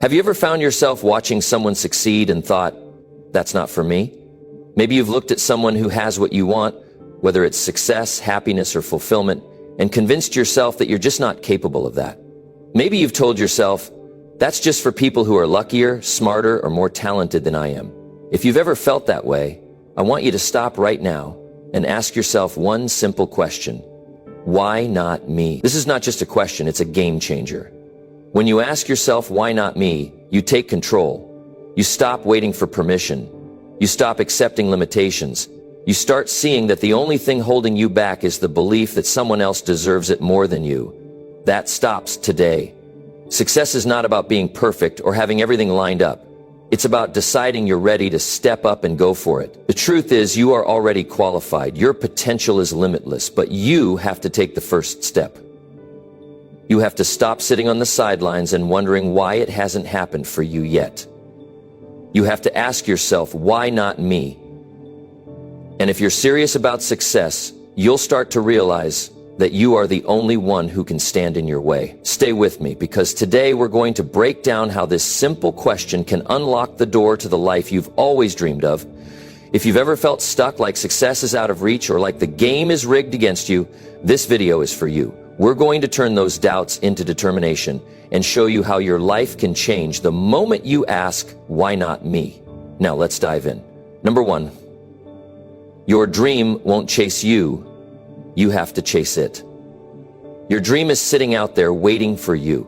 Have you ever found yourself watching someone succeed and thought, that's not for me? Maybe you've looked at someone who has what you want, whether it's success, happiness, or fulfillment, and convinced yourself that you're just not capable of that. Maybe you've told yourself, that's just for people who are luckier, smarter, or more talented than I am. If you've ever felt that way, I want you to stop right now and ask yourself one simple question. Why not me? This is not just a question, it's a game changer. When you ask yourself, why not me, you take control. You stop waiting for permission. You stop accepting limitations. You start seeing that the only thing holding you back is the belief that someone else deserves it more than you. That stops today. Success is not about being perfect or having everything lined up. It's about deciding you're ready to step up and go for it. The truth is, you are already qualified. Your potential is limitless, but you have to take the first step. You have to stop sitting on the sidelines and wondering why it hasn't happened for you yet. You have to ask yourself, why not me? And if you're serious about success, you'll start to realize that you are the only one who can stand in your way. Stay with me, because today we're going to break down how this simple question can unlock the door to the life you've always dreamed of. If you've ever felt stuck, like success is out of reach, or like the game is rigged against you, this video is for you. We're going to turn those doubts into determination and show you how your life can change the moment you ask, why not me? Now let's dive in. Number one, your dream won't chase you. You have to chase it. Your dream is sitting out there waiting for you.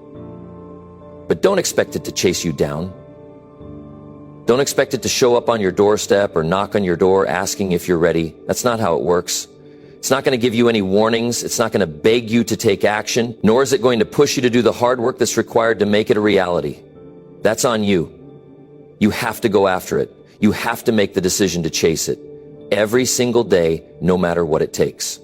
But don't expect it to chase you down. Don't expect it to show up on your doorstep or knock on your door asking if you're ready. That's not how it works. It's not going to give you any warnings. It's not going to beg you to take action, nor is it going to push you to do the hard work that's required to make it a reality. That's on you. You have to go after it. You have to make the decision to chase it every single day, no matter what it takes.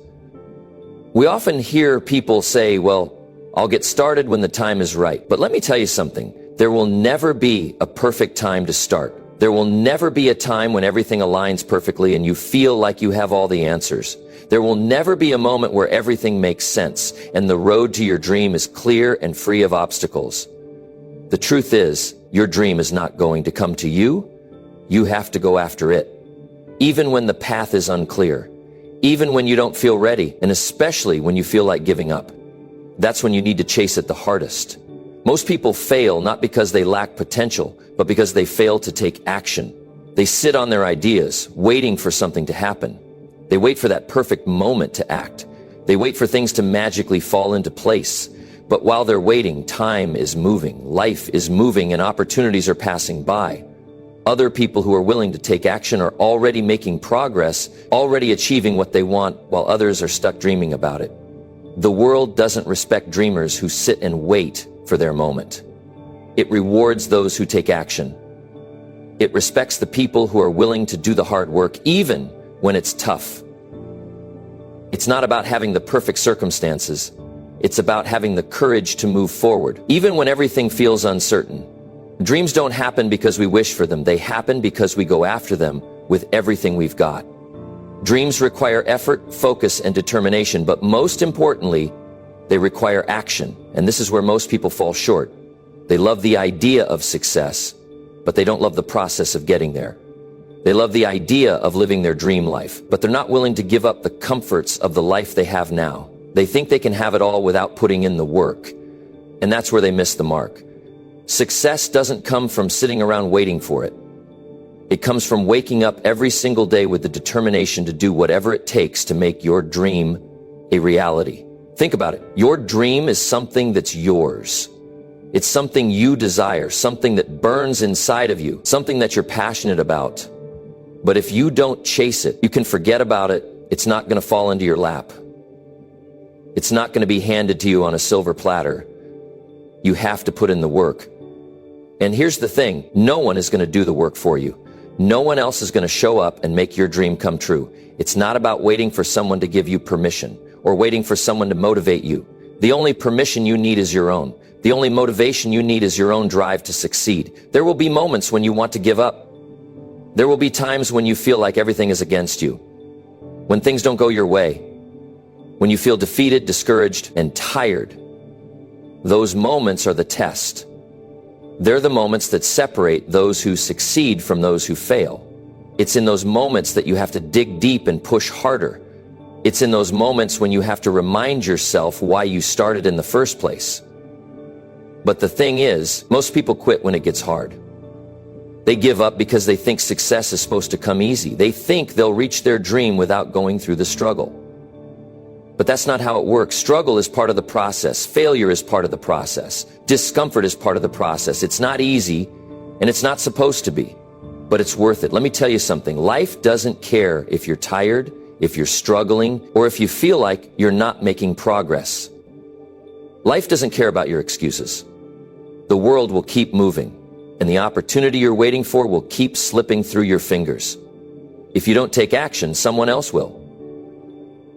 We often hear people say, well, I'll get started when the time is right. But let me tell you something. There will never be a perfect time to start. There will never be a time when everything aligns perfectly and you feel like you have all the answers. There will never be a moment where everything makes sense and the road to your dream is clear and free of obstacles. The truth is, your dream is not going to come to you. You have to go after it. Even when the path is unclear. Even when you don't feel ready, and especially when you feel like giving up. That's when you need to chase it the hardest. Most people fail not because they lack potential, but because they fail to take action. They sit on their ideas, waiting for something to happen. They wait for that perfect moment to act. They wait for things to magically fall into place. But while they're waiting, time is moving, life is moving, and opportunities are passing by. Other people who are willing to take action are already making progress, already achieving what they want, while others are stuck dreaming about it. The world doesn't respect dreamers who sit and wait for their moment. It rewards those who take action. It respects the people who are willing to do the hard work, even when it's tough. It's not about having the perfect circumstances. It's about having the courage to move forward, even when everything feels uncertain. Dreams don't happen because we wish for them. They happen because we go after them with everything we've got. Dreams require effort, focus, and determination, but most importantly, they require action. And this is where most people fall short. They love the idea of success, but they don't love the process of getting there. They love the idea of living their dream life, but they're not willing to give up the comforts of the life they have now. They think they can have it all without putting in the work. And that's where they miss the mark. Success doesn't come from sitting around waiting for it. It comes from waking up every single day with the determination to do whatever it takes to make your dream a reality. Think about it. Your dream is something that's yours. It's something you desire, something that burns inside of you, something that you're passionate about. But if you don't chase it, you can forget about it. It's not going to fall into your lap. It's not going to be handed to you on a silver platter. You have to put in the work. And here's the thing, no one is going to do the work for you. No one else is going to show up and make your dream come true. It's not about waiting for someone to give you permission or waiting for someone to motivate you. The only permission you need is your own. The only motivation you need is your own drive to succeed. There will be moments when you want to give up. There will be times when you feel like everything is against you, when things don't go your way, when you feel defeated, discouraged, and tired. Those moments are the test. They're the moments that separate those who succeed from those who fail. It's in those moments that you have to dig deep and push harder. It's in those moments when you have to remind yourself why you started in the first place. But the thing is, most people quit when it gets hard. They give up because they think success is supposed to come easy. They think they'll reach their dream without going through the struggle. But that's not how it works. Struggle is part of the process. Failure is part of the process. Discomfort is part of the process. It's not easy, and it's not supposed to be, but it's worth it. Let me tell you something. Life doesn't care if you're tired, if you're struggling, or if you feel like you're not making progress. Life doesn't care about your excuses. The world will keep moving, and the opportunity you're waiting for will keep slipping through your fingers. If you don't take action, someone else will.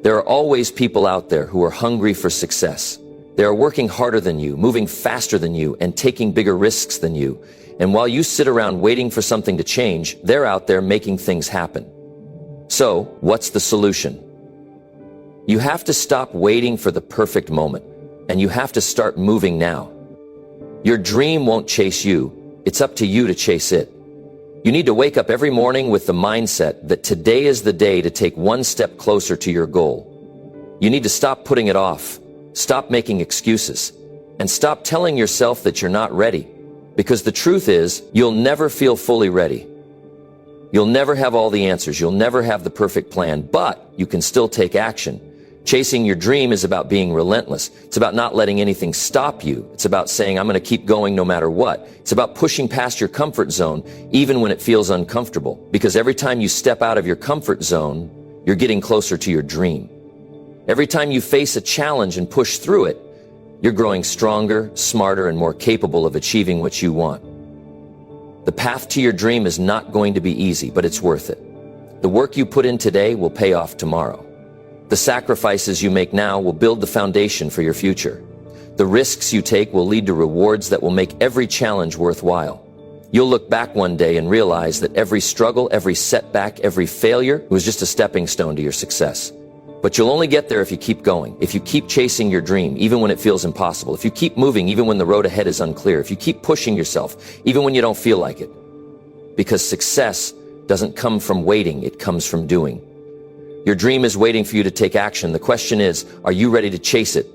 There are always people out there who are hungry for success. They are working harder than you, moving faster than you, and taking bigger risks than you. And while you sit around waiting for something to change, they're out there making things happen. So, what's the solution? You have to stop waiting for the perfect moment, and you have to start moving now. Your dream won't chase you. It's up to you to chase it. You need to wake up every morning with the mindset that today is the day to take one step closer to your goal. You need to stop putting it off, stop making excuses, and stop telling yourself that you're not ready. Because the truth is, you'll never feel fully ready. You'll never have all the answers. You'll never have the perfect plan, but you can still take action. Chasing your dream is about being relentless. It's about not letting anything stop you. It's about saying, I'm going to keep going no matter what. It's about pushing past your comfort zone, even when it feels uncomfortable. Because every time you step out of your comfort zone, you're getting closer to your dream. Every time you face a challenge and push through it, you're growing stronger, smarter, and more capable of achieving what you want. The path to your dream is not going to be easy, but it's worth it. The work you put in today will pay off tomorrow. The sacrifices you make now will build the foundation for your future. The risks you take will lead to rewards that will make every challenge worthwhile. You'll look back one day and realize that every struggle, every setback, every failure was just a stepping stone to your success. But you'll only get there if you keep going, if you keep chasing your dream, even when it feels impossible, if you keep moving, even when the road ahead is unclear, if you keep pushing yourself, even when you don't feel like it. Because success doesn't come from waiting, it comes from doing. Your dream is waiting for you to take action. The question is, are you ready to chase it?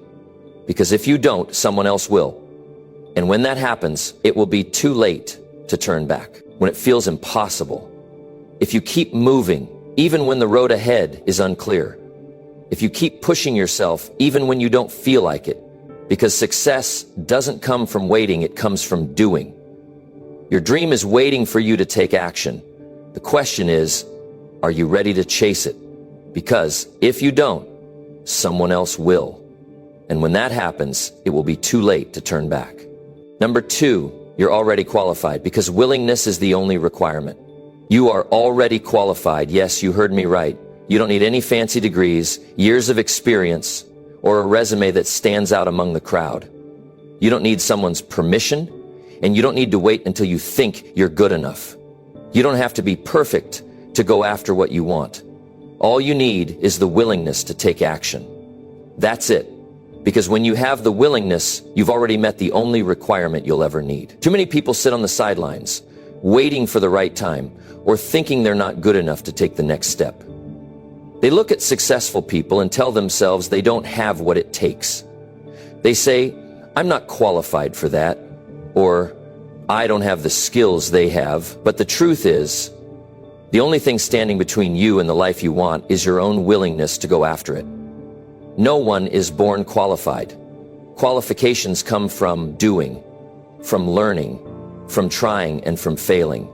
Because if you don't, someone else will. And when that happens, it will be too late to turn back, when it feels impossible. If you keep moving, even when the road ahead is unclear. If you keep pushing yourself, even when you don't feel like it. Because success doesn't come from waiting, it comes from doing. Your dream is waiting for you to take action. The question is, are you ready to chase it? Because if you don't, someone else will. And when that happens, it will be too late to turn back. Number 2, you're already qualified because willingness is the only requirement. You are already qualified. Yes, you heard me right. You don't need any fancy degrees, years of experience, or a resume that stands out among the crowd. You don't need someone's permission, and you don't need to wait until you think you're good enough. You don't have to be perfect to go after what you want. All you need is the willingness to take action. That's it. Because when you have the willingness, you've already met the only requirement you'll ever need. Too many people sit on the sidelines, waiting for the right time, or thinking they're not good enough to take the next step. They look at successful people and tell themselves they don't have what it takes. They say, I'm not qualified for that, or I don't have the skills they have. But the truth is, the only thing standing between you and the life you want is your own willingness to go after it. No one is born qualified. Qualifications come from doing, from learning, from trying, and from failing.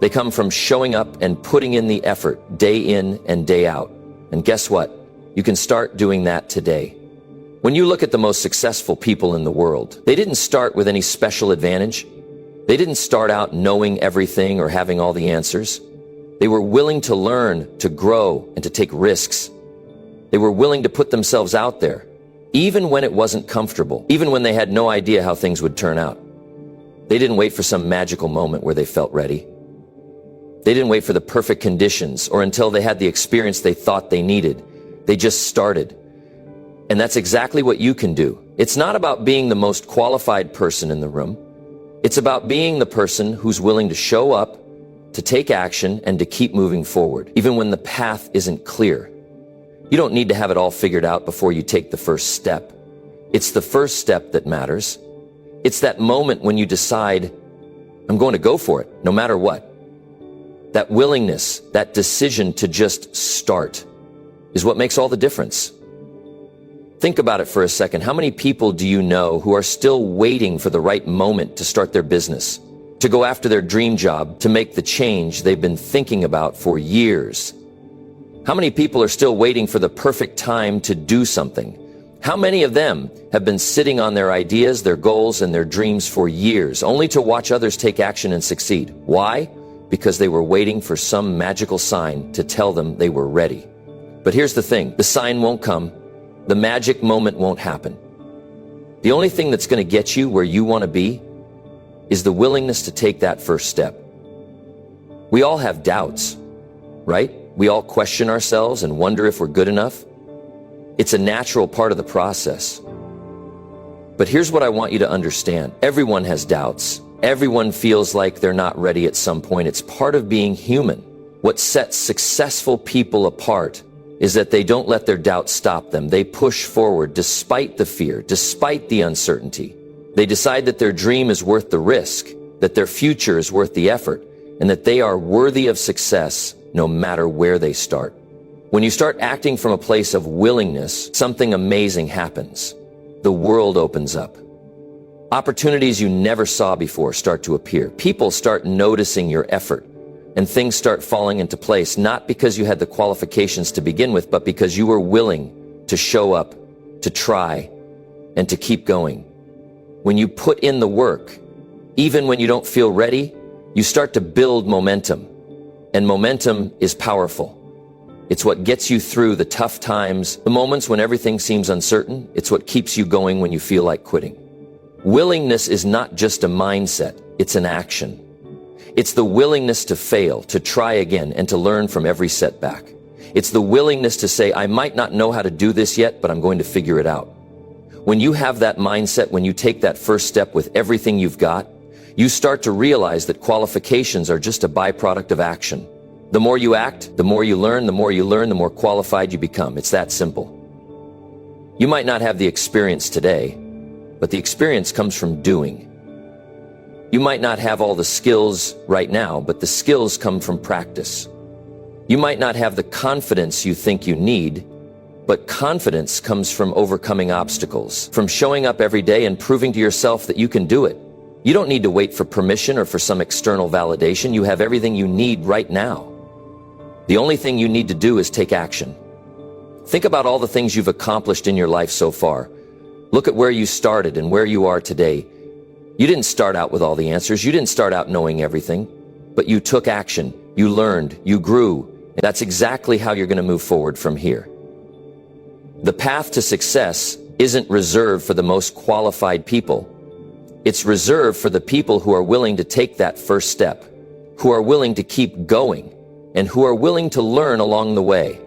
They come from showing up and putting in the effort day in and day out. And guess what? You can start doing that today. When you look at the most successful people in the world, they didn't start with any special advantage. They didn't start out knowing everything or having all the answers. They were willing to learn, to grow, and to take risks. They were willing to put themselves out there, even when it wasn't comfortable, even when they had no idea how things would turn out. They didn't wait for some magical moment where they felt ready. They didn't wait for the perfect conditions or until they had the experience they thought they needed. They just started. And that's exactly what you can do. It's not about being the most qualified person in the room. It's about being the person who's willing to show up, to take action, and to keep moving forward, even when the path isn't clear. You don't need to have it all figured out before you take the first step. It's the first step that matters. It's that moment when you decide, I'm going to go for it, no matter what. That willingness, that decision to just start is what makes all the difference. Think about it for a second. How many people do you know who are still waiting for the right moment to start their business, to go after their dream job, to make the change they've been thinking about for years? How many people are still waiting for the perfect time to do something? How many of them have been sitting on their ideas, their goals, and their dreams for years, only to watch others take action and succeed? Why? Because they were waiting for some magical sign to tell them they were ready. But here's the thing, the sign won't come. The magic moment won't happen. The only thing that's going to get you where you want to be is the willingness to take that first step. We all have doubts, right? We all question ourselves and wonder if we're good enough. It's a natural part of the process. But here's what I want you to understand. Everyone has doubts. Everyone feels like they're not ready at some point. It's part of being human. What sets successful people apart is that they don't let their doubts stop them. They push forward despite the fear, despite the uncertainty. They decide that their dream is worth the risk, that their future is worth the effort, and that they are worthy of success no matter where they start. When you start acting from a place of willingness, something amazing happens. The world opens up. Opportunities you never saw before start to appear. People start noticing your effort, and things start falling into place, not because you had the qualifications to begin with, but because you were willing to show up, to try, and to keep going. When you put in the work, even when you don't feel ready, you start to build momentum. And momentum is powerful. It's what gets you through the tough times, the moments when everything seems uncertain. It's what keeps you going when you feel like quitting. Willingness is not just a mindset, it's an action. It's the willingness to fail, to try again, and to learn from every setback. It's the willingness to say, I might not know how to do this yet, but I'm going to figure it out. When you have that mindset, when you take that first step with everything you've got, you start to realize that qualifications are just a byproduct of action. The more you act, the more you learn, the more you learn, the more qualified you become. It's that simple. You might not have the experience today, but the experience comes from doing. You might not have all the skills right now, but the skills come from practice. You might not have the confidence you think you need, but confidence comes from overcoming obstacles, from showing up every day and proving to yourself that you can do it. You don't need to wait for permission or for some external validation. You have everything you need right now. The only thing you need to do is take action. Think about all the things you've accomplished in your life so far. Look at where you started and where you are today. You didn't start out with all the answers. You didn't start out knowing everything, but you took action. You learned, you grew. And that's exactly how you're going to move forward from here. The path to success isn't reserved for the most qualified people. It's reserved for the people who are willing to take that first step, who are willing to keep going, and who are willing to learn along the way.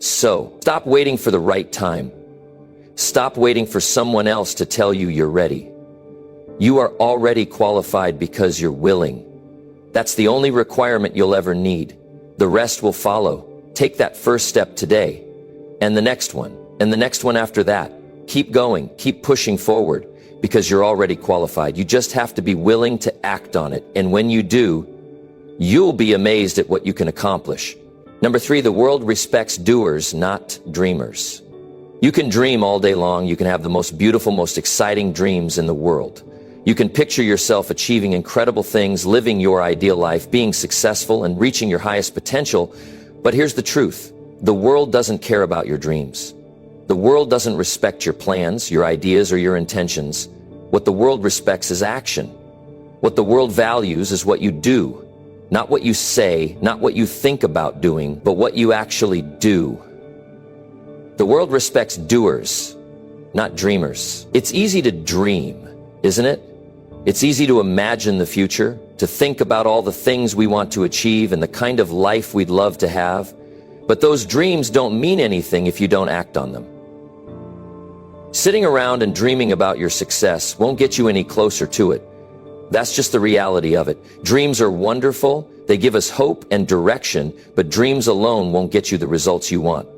So, stop waiting for the right time. Stop waiting for someone else to tell you you're ready. You are already qualified because you're willing. That's the only requirement you'll ever need. The rest will follow. Take that first step today, and the next one, and the next one after that. Keep going, keep pushing forward, because you're already qualified. You just have to be willing to act on it. And when you do, you'll be amazed at what you can accomplish. Number 3, the world respects doers, not dreamers. You can dream all day long. You can have the most beautiful, most exciting dreams in the world. You can picture yourself achieving incredible things, living your ideal life, being successful, and reaching your highest potential. But here's the truth. The world doesn't care about your dreams. The world doesn't respect your plans, your ideas, or your intentions. What the world respects is action. What the world values is what you do. Not what you say, not what you think about doing, but what you actually do. The world respects doers, not dreamers. It's easy to dream, isn't it? It's easy to imagine the future, to think about all the things we want to achieve and the kind of life we'd love to have. But those dreams don't mean anything if you don't act on them. Sitting around and dreaming about your success won't get you any closer to it. That's just the reality of it. Dreams are wonderful. They give us hope and direction, but dreams alone won't get you the results you want.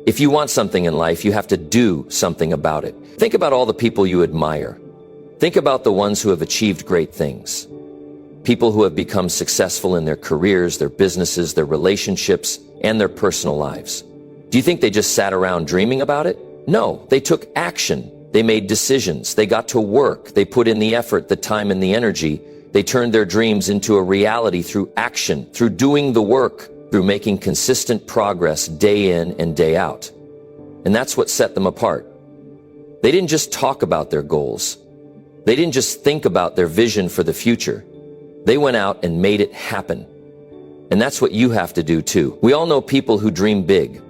If you want something in life, you have to do something about it. Think about all the people you admire. Think about the ones who have achieved great things. People who have become successful in their careers, their businesses, their relationships, and their personal lives. Do you think they just sat around dreaming about it? No, they took action. They made decisions. They got to work. They put in the effort, the time, and the energy. They turned their dreams into a reality through action, through doing the work, through making consistent progress day in and day out. And that's what set them apart. They didn't just talk about their goals. They didn't just think about their vision for the future. They went out and made it happen. And that's what you have to do too. We all know people who dream big.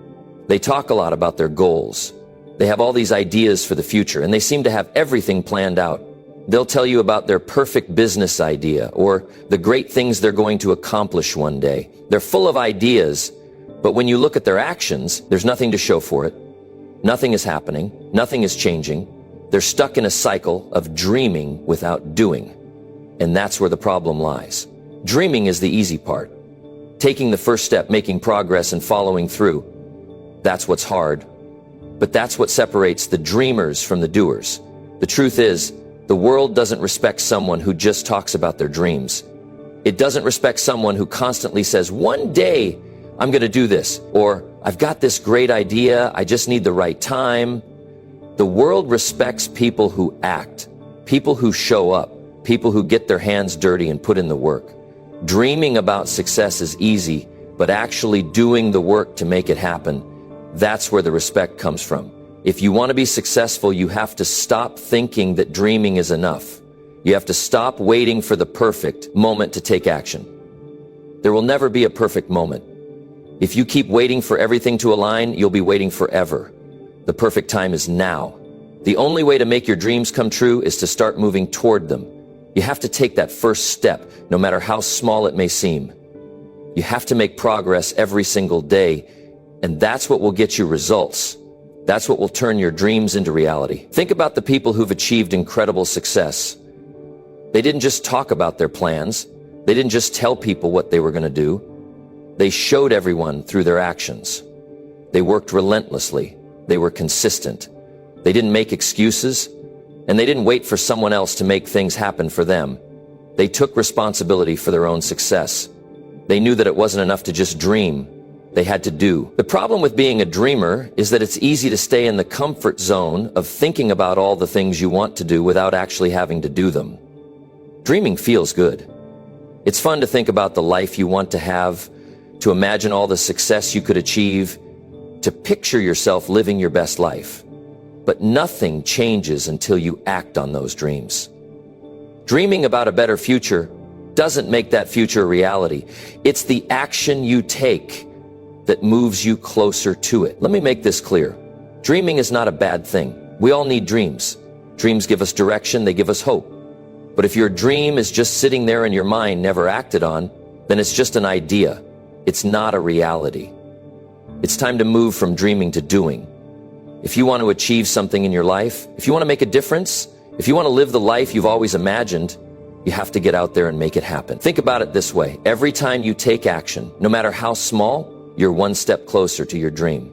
They talk a lot about their goals. They have all these ideas for the future, and they seem to have everything planned out. They'll tell you about their perfect business idea or the great things they're going to accomplish one day. They're full of ideas, but when you look at their actions, there's nothing to show for it. Nothing is happening. Nothing is changing. They're stuck in a cycle of dreaming without doing. And that's where the problem lies. Dreaming is the easy part. Taking the first step, making progress, and following through. That's what's hard. But that's what separates the dreamers from the doers. The truth is, the world doesn't respect someone who just talks about their dreams. It doesn't respect someone who constantly says, one day I'm going to do this, or I've got this great idea, I just need the right time. The world respects people who act, people who show up, people who get their hands dirty and put in the work. Dreaming about success is easy, but actually doing the work to make it happen, that's where the respect comes from. If you want to be successful, you have to stop thinking that dreaming is enough. You have to stop waiting for the perfect moment to take action. There will never be a perfect moment. If you keep waiting for everything to align, you'll be waiting forever. The perfect time is now. The only way to make your dreams come true is to start moving toward them. You have to take that first step, no matter how small it may seem. You have to make progress every single day, and that's what will get you results. That's what will turn your dreams into reality. Think about the people who've achieved incredible success. They didn't just talk about their plans. They didn't just tell people what they were going to do. They showed everyone through their actions. They worked relentlessly. They were consistent. They didn't make excuses, and they didn't wait for someone else to make things happen for them. They took responsibility for their own success. They knew that it wasn't enough to just dream. They had to do. The problem with being a dreamer is that it's easy to stay in the comfort zone of thinking about all the things you want to do without actually having to do them. Dreaming feels good. It's fun to think about the life you want to have, to imagine all the success you could achieve, to picture yourself living your best life. But nothing changes until you act on those dreams. Dreaming about a better future doesn't make that future a reality. It's the action you take that moves you closer to it. Let me make this clear. Dreaming is not a bad thing. We all need dreams. Dreams give us direction, they give us hope. But if your dream is just sitting there in your mind, never acted on, then it's just an idea. It's not a reality. It's time to move from dreaming to doing. If you want to achieve something in your life, if you want to make a difference, if you want to live the life you've always imagined, you have to get out there and make it happen. Think about it this way. Every time you take action, no matter how small, you're one step closer to your dream.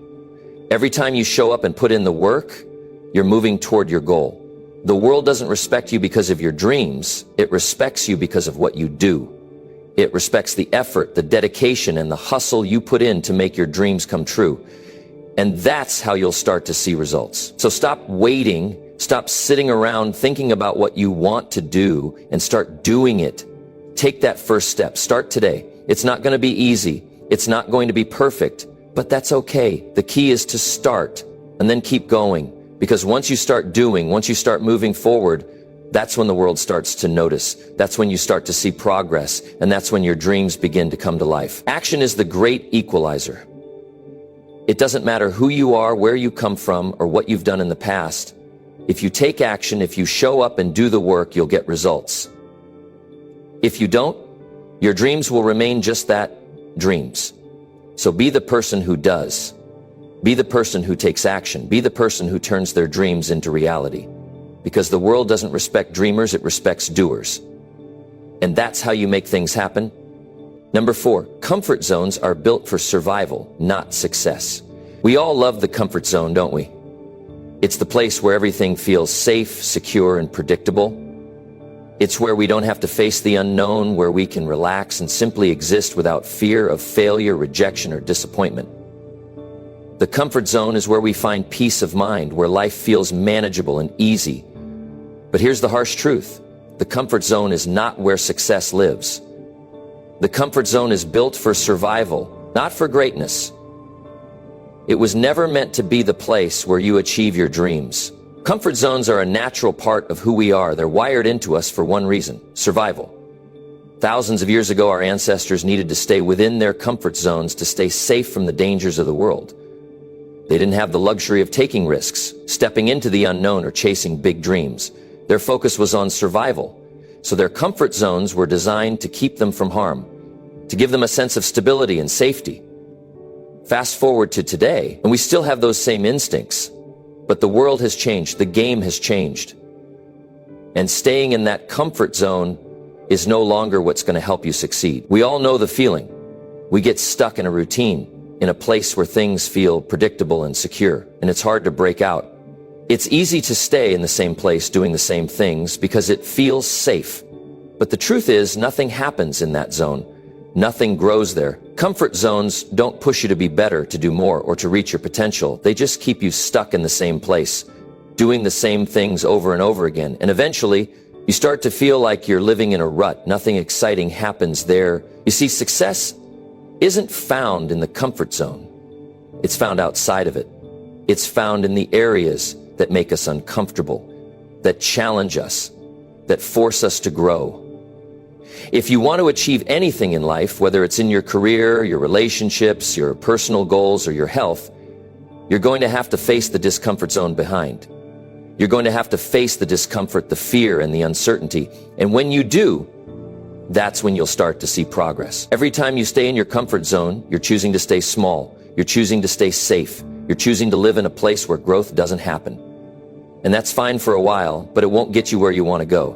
Every time you show up and put in the work, you're moving toward your goal. The world doesn't respect you because of your dreams. It respects you because of what you do. It respects the effort, the dedication, and the hustle you put in to make your dreams come true. And that's how you'll start to see results. So stop waiting, stop sitting around thinking about what you want to do, and start doing it. Take that first step. Start today. It's not going to be easy. It's not going to be perfect, but that's okay. The key is to start and then keep going. Because once you start doing, once you start moving forward, that's when the world starts to notice. That's when you start to see progress, and that's when your dreams begin to come to life. Action is the great equalizer. It doesn't matter who you are, where you come from, or what you've done in the past. If you take action, if you show up and do the work, you'll get results. If you don't, your dreams will remain just that, dreams. So be the person who does. Be the person who takes action. Be the person who turns their dreams into reality. Because the world doesn't respect dreamers, it respects doers. And that's how you make things happen. Number 4, comfort zones are built for survival, not success. We all love the comfort zone, don't we? It's the place where everything feels safe, secure, and predictable. It's where we don't have to face the unknown, where we can relax and simply exist without fear of failure, rejection, or disappointment. The comfort zone is where we find peace of mind, where life feels manageable and easy. But here's the harsh truth. The comfort zone is not where success lives. The comfort zone is built for survival, not for greatness. It was never meant to be the place where you achieve your dreams. Comfort zones are a natural part of who we are. They're wired into us for one reason: survival. Thousands of years ago, our ancestors needed to stay within their comfort zones to stay safe from the dangers of the world. They didn't have the luxury of taking risks, stepping into the unknown, or chasing big dreams. Their focus was on survival. So their comfort zones were designed to keep them from harm, to give them a sense of stability and safety. Fast forward to today, and we still have those same instincts. But the world has changed. The game has changed. And staying in that comfort zone is no longer what's going to help you succeed. We all know the feeling. We get stuck in a routine, in a place where things feel predictable and secure, and it's hard to break out. It's easy to stay in the same place doing the same things because it feels safe. But the truth is, nothing happens in that zone. Nothing grows there. Comfort zones don't push you to be better, to do more, or to reach your potential. They just keep you stuck in the same place, doing the same things over and over again. And eventually, you start to feel like you're living in a rut. Nothing exciting happens there. You see, success isn't found in the comfort zone. It's found outside of it. It's found in the areas that make us uncomfortable, that challenge us, that force us to grow. If you want to achieve anything in life, whether it's in your career, your relationships, your personal goals, or your health, you're going to have to face the discomfort zone behind. You're going to have to face the discomfort, the fear, and the uncertainty. And when you do, that's when you'll start to see progress. Every time you stay in your comfort zone, you're choosing to stay small. You're choosing to stay safe. You're choosing to live in a place where growth doesn't happen. And that's fine for a while, but it won't get you where you want to go.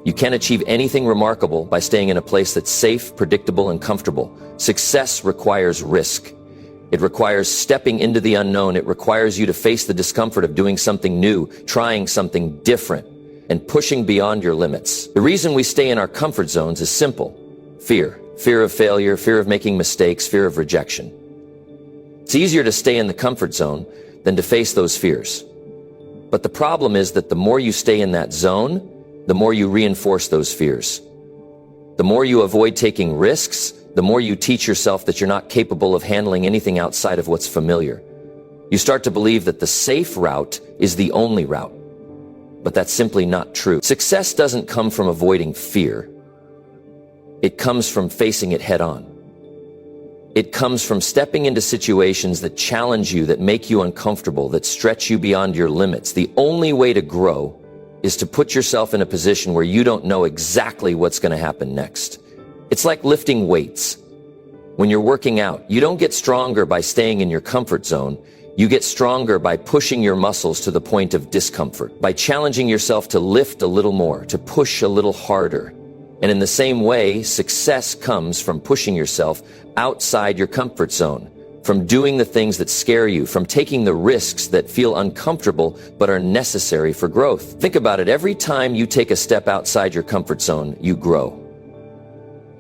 You can't achieve anything remarkable by staying in a place that's safe, predictable, and comfortable. Success requires risk. It requires stepping into the unknown. It requires you to face the discomfort of doing something new, trying something different, and pushing beyond your limits. The reason we stay in our comfort zones is simple: fear. Fear of failure, fear of making mistakes, fear of rejection. It's easier to stay in the comfort zone than to face those fears. But the problem is that the more you stay in that zone, the more you reinforce those fears. The more you avoid taking risks, the more you teach yourself that you're not capable of handling anything outside of what's familiar. You start to believe that the safe route is the only route. But that's simply not true. Success doesn't come from avoiding fear. It comes from facing it head on. It comes from stepping into situations that challenge you, that make you uncomfortable, that stretch you beyond your limits. The only way to grow is to put yourself in a position where you don't know exactly what's going to happen next. It's like lifting weights. When you're working out, you don't get stronger by staying in your comfort zone. You get stronger by pushing your muscles to the point of discomfort, by challenging yourself to lift a little more, to push a little harder. And in the same way, success comes from pushing yourself outside your comfort zone, from doing the things that scare you, from taking the risks that feel uncomfortable but are necessary for growth. Think about it. Every time you take a step outside your comfort zone, you grow.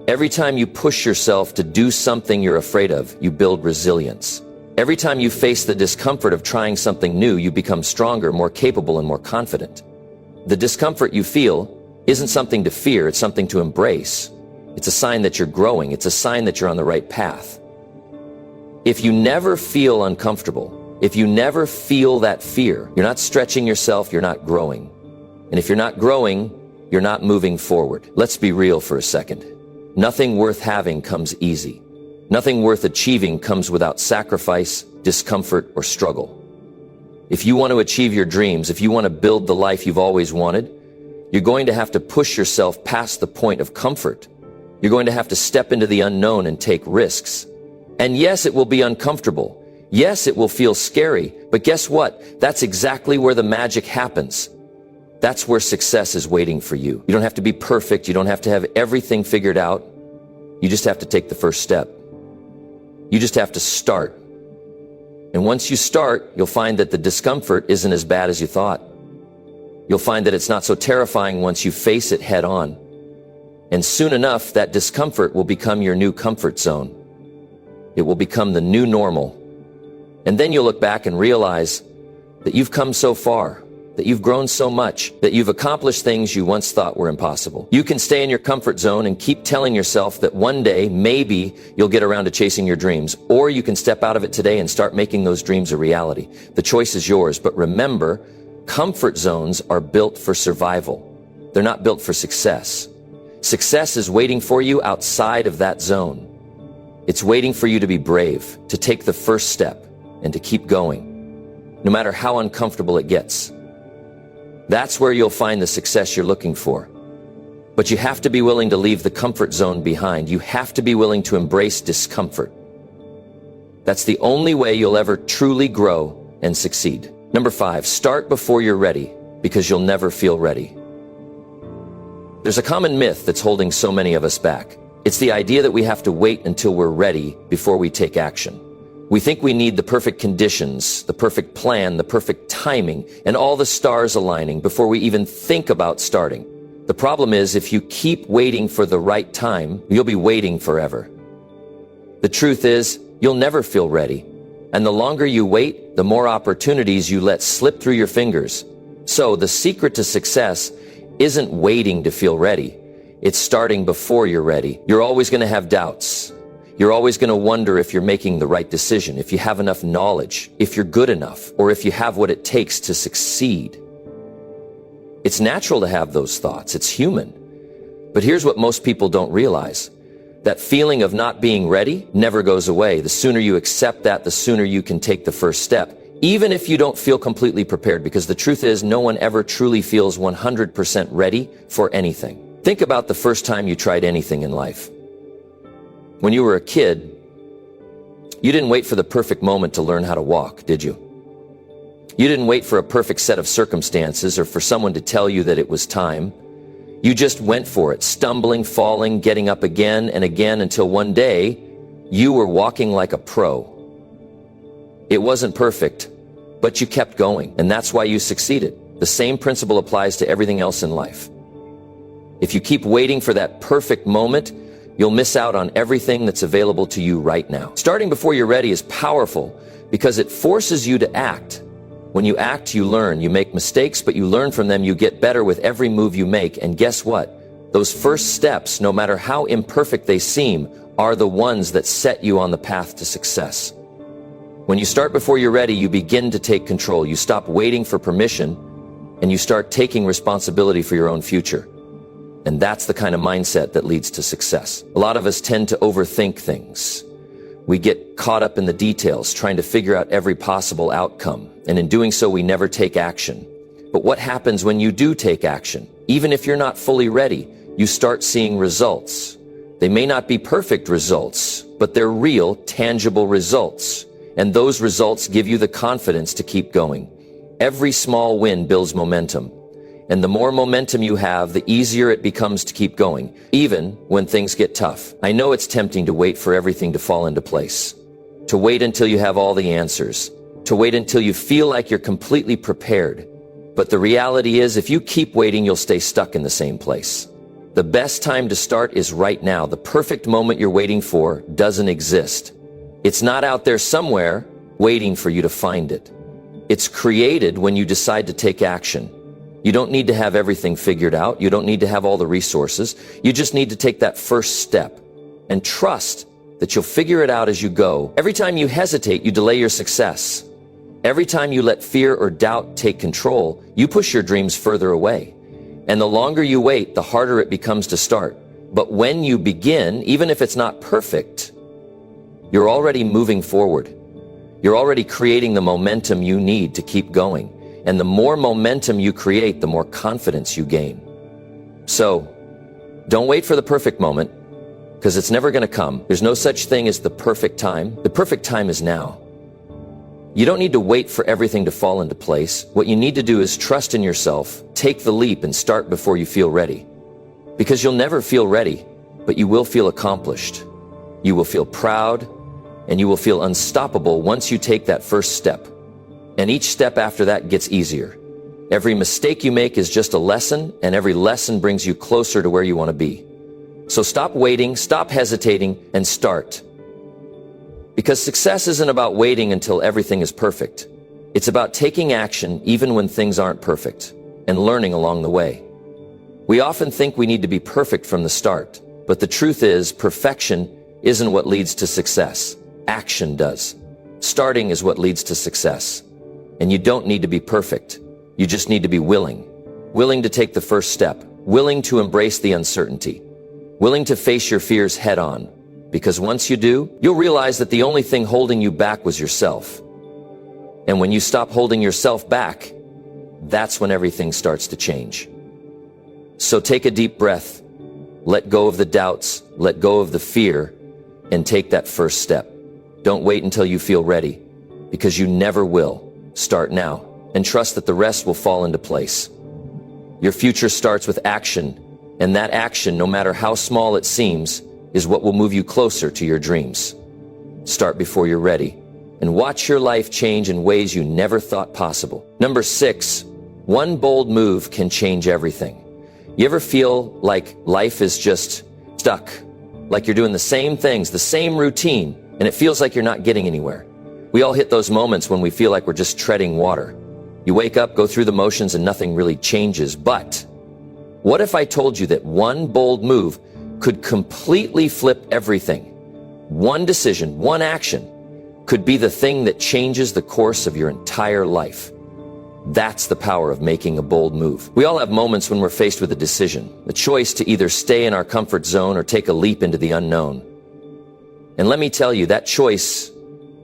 Every time you push yourself to do something you're afraid of, you build resilience. Every time you face the discomfort of trying something new, you become stronger, more capable, and more confident. The discomfort you feel isn't something to fear, it's something to embrace. It's a sign that you're growing. It's a sign that you're on the right path. If you never feel uncomfortable, if you never feel that fear, you're not stretching yourself, you're not growing. And if you're not growing, you're not moving forward. Let's be real for a second. Nothing worth having comes easy. Nothing worth achieving comes without sacrifice, discomfort, or struggle. If you want to achieve your dreams, if you want to build the life you've always wanted, you're going to have to push yourself past the point of comfort. You're going to have to step into the unknown and take risks. And yes, it will be uncomfortable. Yes, it will feel scary, but guess what? That's exactly where the magic happens. That's where success is waiting for you. You don't have to be perfect. You don't have to have everything figured out. You just have to take the first step. You just have to start. And once you start, you'll find that the discomfort isn't as bad as you thought. You'll find that it's not so terrifying once you face it head on. And soon enough, that discomfort will become your new comfort zone. It will become the new normal. And then you'll look back and realize that you've come so far, that you've grown so much, that you've accomplished things you once thought were impossible. You can stay in your comfort zone and keep telling yourself that one day, maybe, you'll get around to chasing your dreams, or you can step out of it today and start making those dreams a reality. The choice is yours, but remember, comfort zones are built for survival. They're not built for success. Success is waiting for you outside of that zone. It's waiting for you to be brave, to take the first step, and to keep going, no matter how uncomfortable it gets. That's where you'll find the success you're looking for. But you have to be willing to leave the comfort zone behind. You have to be willing to embrace discomfort. That's the only way you'll ever truly grow and succeed. Number 5, start before you're ready, because you'll never feel ready. There's a common myth that's holding so many of us back. It's the idea that we have to wait until we're ready before we take action. We think we need the perfect conditions, the perfect plan, the perfect timing, and all the stars aligning before we even think about starting. The problem is, if you keep waiting for the right time, you'll be waiting forever. The truth is, you'll never feel ready. And the longer you wait, the more opportunities you let slip through your fingers. So the secret to success isn't waiting to feel ready. It's starting before you're ready. You're always going to have doubts. You're always going to wonder if you're making the right decision, if you have enough knowledge, if you're good enough, or if you have what it takes to succeed. It's natural to have those thoughts. It's human. But here's what most people don't realize. That feeling of not being ready never goes away. The sooner you accept that, the sooner you can take the first step, even if you don't feel completely prepared, because the truth is, no one ever truly feels 100% ready for anything. Think about the first time you tried anything in life. When you were a kid, you didn't wait for the perfect moment to learn how to walk, did you? You didn't wait for a perfect set of circumstances or for someone to tell you that it was time. You just went for it, stumbling, falling, getting up again and again until one day you were walking like a pro. It wasn't perfect, but you kept going, and that's why you succeeded. The same principle applies to everything else in life. If you keep waiting for that perfect moment, you'll miss out on everything that's available to you right now. Starting before you're ready is powerful because it forces you to act. When you act, you learn. You make mistakes, but you learn from them. You get better with every move you make. And guess what? Those first steps, no matter how imperfect they seem, are the ones that set you on the path to success. When you start before you're ready, you begin to take control. You stop waiting for permission, and you start taking responsibility for your own future. And that's the kind of mindset that leads to success. A lot of us tend to overthink things. We get caught up in the details, trying to figure out every possible outcome. And in doing so, we never take action. But what happens when you do take action? Even if you're not fully ready, you start seeing results. They may not be perfect results, but they're real, tangible results. And those results give you the confidence to keep going. Every small win builds momentum. And the more momentum you have, the easier it becomes to keep going, even when things get tough. I know it's tempting to wait for everything to fall into place, to wait until you have all the answers, to wait until you feel like you're completely prepared. But the reality is, if you keep waiting, you'll stay stuck in the same place. The best time to start is right now. The perfect moment you're waiting for doesn't exist. It's not out there somewhere waiting for you to find it. It's created when you decide to take action. You don't need to have everything figured out. You don't need to have all the resources. You just need to take that first step and trust that you'll figure it out as you go. Every time you hesitate, you delay your success. Every time you let fear or doubt take control, you push your dreams further away. And the longer you wait, the harder it becomes to start. But when you begin, even if it's not perfect, you're already moving forward. You're already creating the momentum you need to keep going. And the more momentum you create, the more confidence you gain. So, don't wait for the perfect moment, because it's never going to come. There's no such thing as the perfect time. The perfect time is now. You don't need to wait for everything to fall into place. What you need to do is trust in yourself, take the leap, and start before you feel ready. Because you'll never feel ready, but you will feel accomplished. You will feel proud, and you will feel unstoppable once you take that first step. And each step after that gets easier. Every mistake you make is just a lesson, and every lesson brings you closer to where you want to be. So stop waiting, stop hesitating, and start. Because success isn't about waiting until everything is perfect. It's about taking action even when things aren't perfect, and learning along the way. We often think we need to be perfect from the start, but the truth is, perfection isn't what leads to success. Action does. Starting is what leads to success. And you don't need to be perfect. You just need to be willing. Willing to take the first step. Willing to embrace the uncertainty. Willing to face your fears head on. Because once you do, you'll realize that the only thing holding you back was yourself. And when you stop holding yourself back, that's when everything starts to change. So take a deep breath, let go of the doubts, let go of the fear, and take that first step. Don't wait until you feel ready, because you never will. Start now, and trust that the rest will fall into place. Your future starts with action, and that action, no matter how small it seems, is what will move you closer to your dreams. Start before you're ready, and watch your life change in ways you never thought possible. Number 6, one bold move can change everything. You ever feel like life is just stuck? Like you're doing the same things, the same routine, and it feels like you're not getting anywhere. We all hit those moments when we feel like we're just treading water. You wake up, go through the motions, and nothing really changes. But what if I told you that one bold move could completely flip everything? One decision, one action could be the thing that changes the course of your entire life. That's the power of making a bold move. We all have moments when we're faced with a decision, a choice to either stay in our comfort zone or take a leap into the unknown. And let me tell you, that choice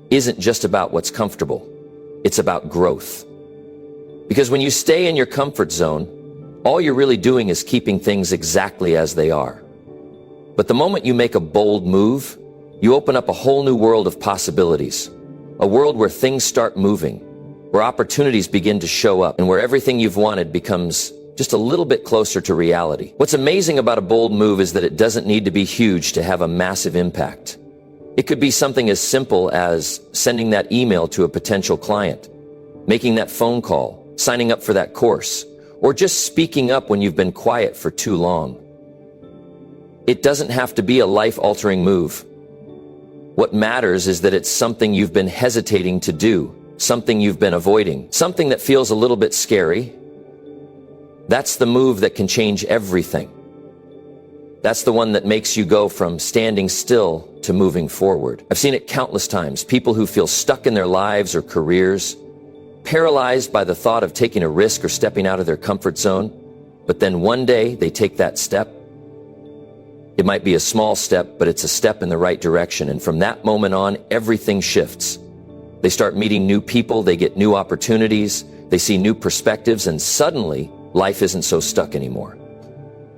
isn't just about what's comfortable. It's about growth. Because when you stay in your comfort zone, all you're really doing is keeping things exactly as they are. But the moment you make a bold move, you open up a whole new world of possibilities. A world where things start moving, where opportunities begin to show up, and where everything you've wanted becomes just a little bit closer to reality. What's amazing about a bold move is that it doesn't need to be huge to have a massive impact. It could be something as simple as sending that email to a potential client, making that phone call, signing up for that course, or just speaking up when you've been quiet for too long. It doesn't have to be a life-altering move. What matters is that it's something you've been hesitating to do, something you've been avoiding, something that feels a little bit scary. That's the move that can change everything. That's the one that makes you go from standing still to moving forward. I've seen it countless times. People who feel stuck in their lives or careers, paralyzed by the thought of taking a risk or stepping out of their comfort zone, but then one day they take that step. It might be a small step, but it's a step in the right direction. And from that moment on, everything shifts. They start meeting new people, they get new opportunities, they see new perspectives, and suddenly life isn't so stuck anymore.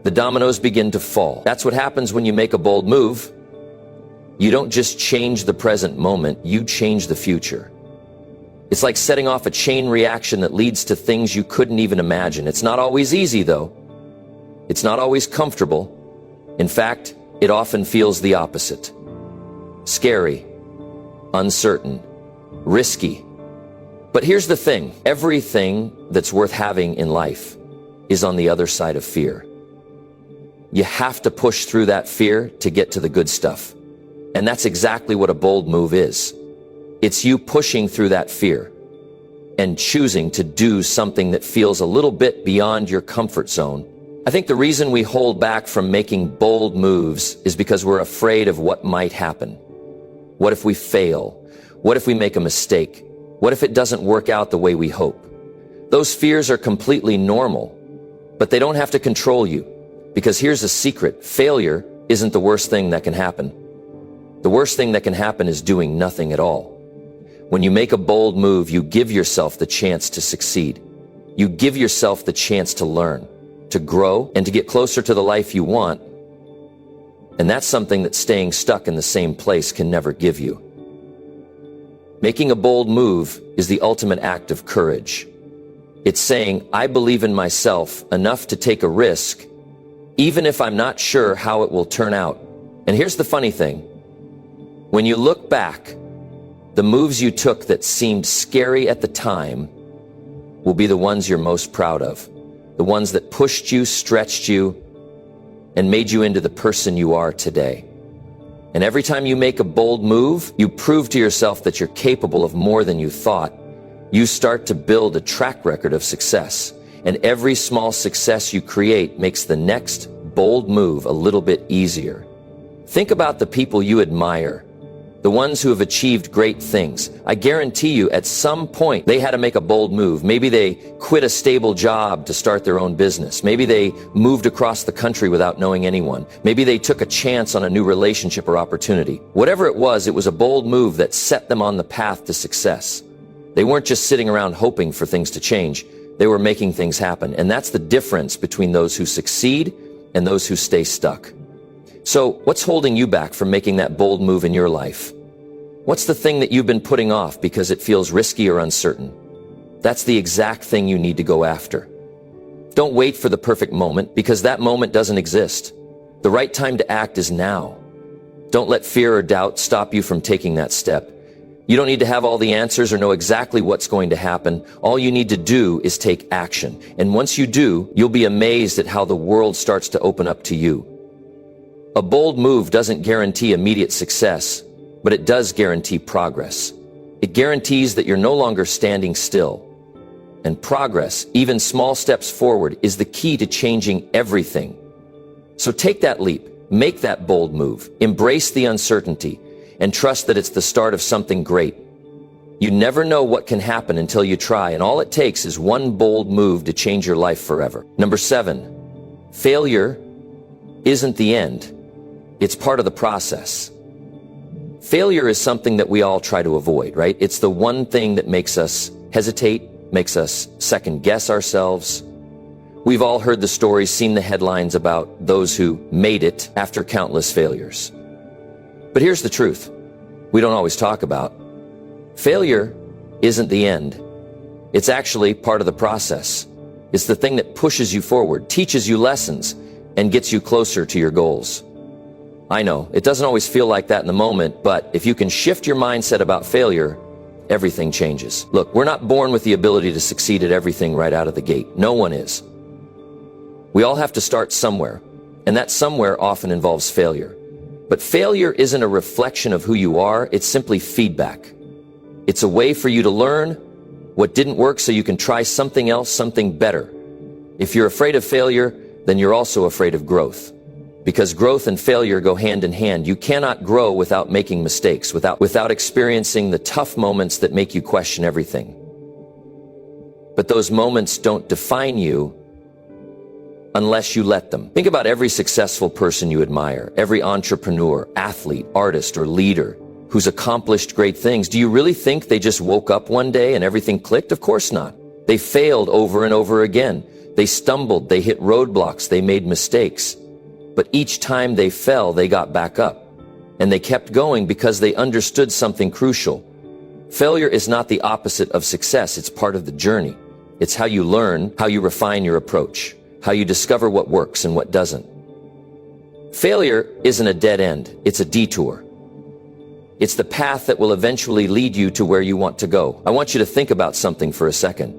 The dominoes begin to fall. That's what happens when you make a bold move. You don't just change the present moment, you change the future. It's like setting off a chain reaction that leads to things you couldn't even imagine. It's not always easy, though. It's not always comfortable. In fact, it often feels the opposite. Scary, uncertain, risky. But here's the thing. Everything that's worth having in life is on the other side of fear. You have to push through that fear to get to the good stuff. And that's exactly what a bold move is. It's you pushing through that fear and choosing to do something that feels a little bit beyond your comfort zone. I think the reason we hold back from making bold moves is because we're afraid of what might happen. What if we fail? What if we make a mistake? What if it doesn't work out the way we hope? Those fears are completely normal, but they don't have to control you. Because here's a secret. Failure isn't the worst thing that can happen. The worst thing that can happen is doing nothing at all. When you make a bold move, you give yourself the chance to succeed. You give yourself the chance to learn, to grow, and to get closer to the life you want. And that's something that staying stuck in the same place can never give you. Making a bold move is the ultimate act of courage. It's saying, I believe in myself enough to take a risk, even if I'm not sure how it will turn out. And here's the funny thing. When you look back, the moves you took that seemed scary at the time will be the ones you're most proud of. The ones that pushed you, stretched you, and made you into the person you are today. And every time you make a bold move, you prove to yourself that you're capable of more than you thought. You start to build a track record of success. And every small success you create makes the next bold move a little bit easier. Think about the people you admire, the ones who have achieved great things. I guarantee you at some point they had to make a bold move. Maybe they quit a stable job to start their own business. Maybe they moved across the country without knowing anyone. Maybe they took a chance on a new relationship or opportunity. Whatever it was a bold move that set them on the path to success. They weren't just sitting around hoping for things to change. They were making things happen. And that's the difference between those who succeed and those who stay stuck. So what's holding you back from making that bold move in your life? What's the thing that you've been putting off because it feels risky or uncertain? That's the exact thing you need to go after. Don't wait for the perfect moment, because that moment doesn't exist. The right time to act is now. Don't let fear or doubt stop you from taking that step. You don't need to have all the answers or know exactly what's going to happen. All you need to do is take action. And once you do, you'll be amazed at how the world starts to open up to you. A bold move doesn't guarantee immediate success, but it does guarantee progress. It guarantees that you're no longer standing still. And progress, even small steps forward, is the key to changing everything. So take that leap, make that bold move, embrace the uncertainty, and trust that it's the start of something great. You never know what can happen until you try, and all it takes is one bold move to change your life forever. Number 7, failure isn't the end. It's part of the process. Failure is something that we all try to avoid, right? It's the one thing that makes us hesitate, makes us second guess ourselves. We've all heard the stories, seen the headlines about those who made it after countless failures. But here's the truth we don't always talk about. Failure isn't the end. It's actually part of the process. It's the thing that pushes you forward, teaches you lessons, and gets you closer to your goals. I know, it doesn't always feel like that in the moment, but if you can shift your mindset about failure, everything changes. Look, we're not born with the ability to succeed at everything right out of the gate. No one is. We all have to start somewhere, and that somewhere often involves failure. But failure isn't a reflection of who you are, it's simply feedback. It's a way for you to learn what didn't work so you can try something else, something better. If you're afraid of failure, then you're also afraid of growth. Because growth and failure go hand in hand. You cannot grow without making mistakes, without experiencing the tough moments that make you question everything. But those moments don't define you unless you let them. Think about every successful person you admire, every entrepreneur, athlete, artist, or leader who's accomplished great things. Do you really think they just woke up one day and everything clicked? Of course not. They failed over and over again. They stumbled, they hit roadblocks, they made mistakes. But each time they fell, they got back up. And they kept going because they understood something crucial. Failure is not the opposite of success, it's part of the journey. It's how you learn, how you refine your approach, how you discover what works and what doesn't. Failure isn't a dead end, it's a detour. It's the path that will eventually lead you to where you want to go. I want you to think about something for a second.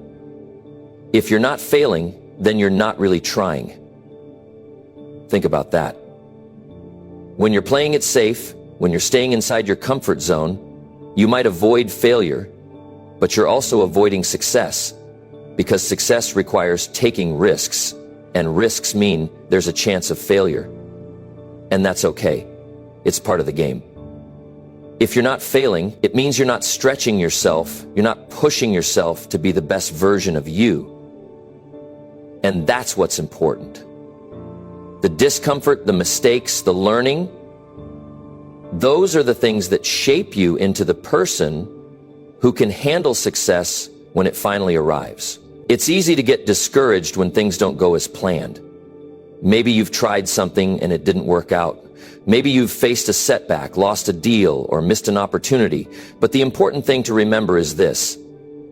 If you're not failing, then you're not really trying. Think about that. When you're playing it safe, when you're staying inside your comfort zone, you might avoid failure, but you're also avoiding success, because success requires taking risks, and risks mean there's a chance of failure. And that's okay. It's part of the game. If you're not failing, it means you're not stretching yourself, you're not pushing yourself to be the best version of you. And that's what's important. The discomfort, the mistakes, the learning, those are the things that shape you into the person who can handle success when it finally arrives. It's easy to get discouraged when things don't go as planned. Maybe you've tried something and it didn't work out. Maybe you've faced a setback, lost a deal, or missed an opportunity. But the important thing to remember is this,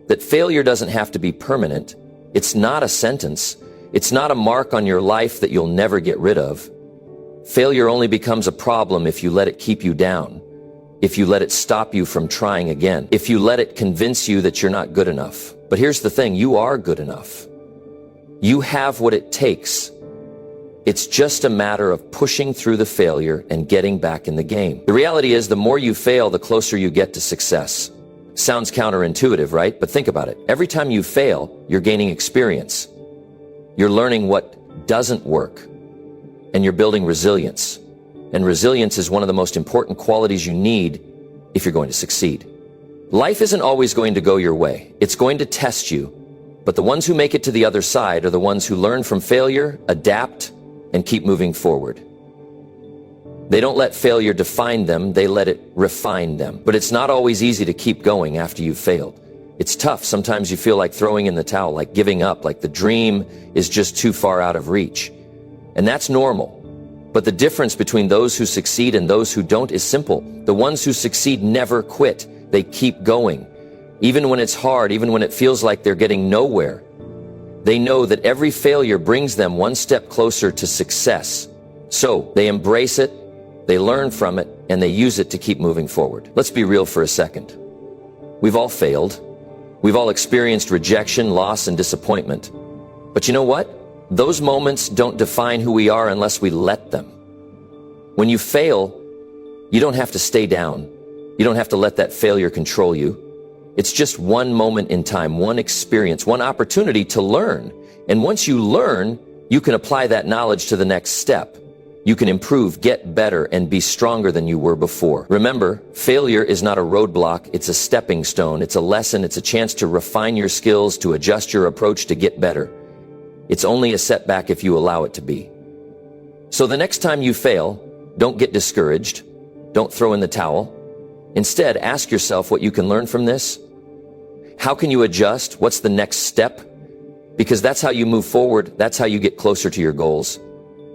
that failure doesn't have to be permanent. It's not a sentence. It's not a mark on your life that you'll never get rid of. Failure only becomes a problem if you let it keep you down, if you let it stop you from trying again, if you let it convince you that you're not good enough. But here's the thing, you are good enough. You have what it takes. It's just a matter of pushing through the failure and getting back in the game. The reality is, the more you fail, the closer you get to success. Sounds counterintuitive, right? But think about it. Every time you fail, you're gaining experience. You're learning what doesn't work, and you're building resilience. And resilience is one of the most important qualities you need if you're going to succeed. Life isn't always going to go your way. It's going to test you. But the ones who make it to the other side are the ones who learn from failure, adapt, and keep moving forward. They don't let failure define them, they let it refine them. But it's not always easy to keep going after you've failed. It's tough. Sometimes you feel like throwing in the towel, like giving up, like the dream is just too far out of reach. And that's normal. But the difference between those who succeed and those who don't is simple. The ones who succeed never quit. They keep going. Even when it's hard, even when it feels like they're getting nowhere. They know that every failure brings them one step closer to success. So they embrace it, they learn from it, and they use it to keep moving forward. Let's be real for a second. We've all failed. We've all experienced rejection, loss, and disappointment. But you know what? Those moments don't define who we are unless we let them. When you fail, you don't have to stay down. You don't have to let that failure control you. It's just one moment in time, one experience, one opportunity to learn. And once you learn, you can apply that knowledge to the next step. You can improve, get better, and be stronger than you were before. Remember, failure is not a roadblock, it's a stepping stone. It's a lesson, it's a chance to refine your skills, to adjust your approach, to get better. It's only a setback if you allow it to be. So the next time you fail, don't get discouraged. Don't throw in the towel. Instead, ask yourself what you can learn from this. How can you adjust? What's the next step? Because that's how you move forward. That's how you get closer to your goals.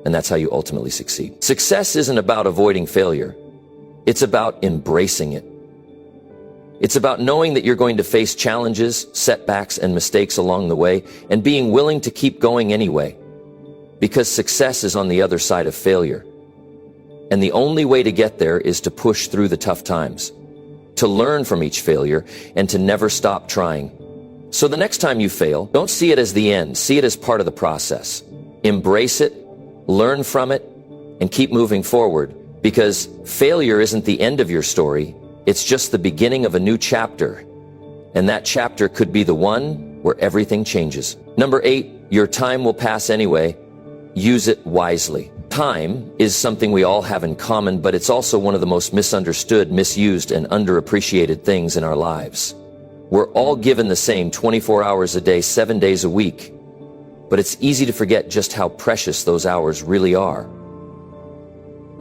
And that's how you ultimately succeed. Success isn't about avoiding failure. It's about embracing it. It's about knowing that you're going to face challenges, setbacks, and mistakes along the way, and being willing to keep going anyway. Because success is on the other side of failure. And the only way to get there is to push through the tough times, to learn from each failure, and to never stop trying. So the next time you fail, don't see it as the end. See it as part of the process. Embrace it, learn from it, and keep moving forward, because failure isn't the end of your story. It's just the beginning of a new chapter. And that chapter could be the one where everything changes. Number 8, your time will pass anyway. Use it wisely. Time is something we all have in common, but it's also one of the most misunderstood, misused, and underappreciated things in our lives. We're all given the same 24 hours a day, 7 days a week. But it's easy to forget just how precious those hours really are.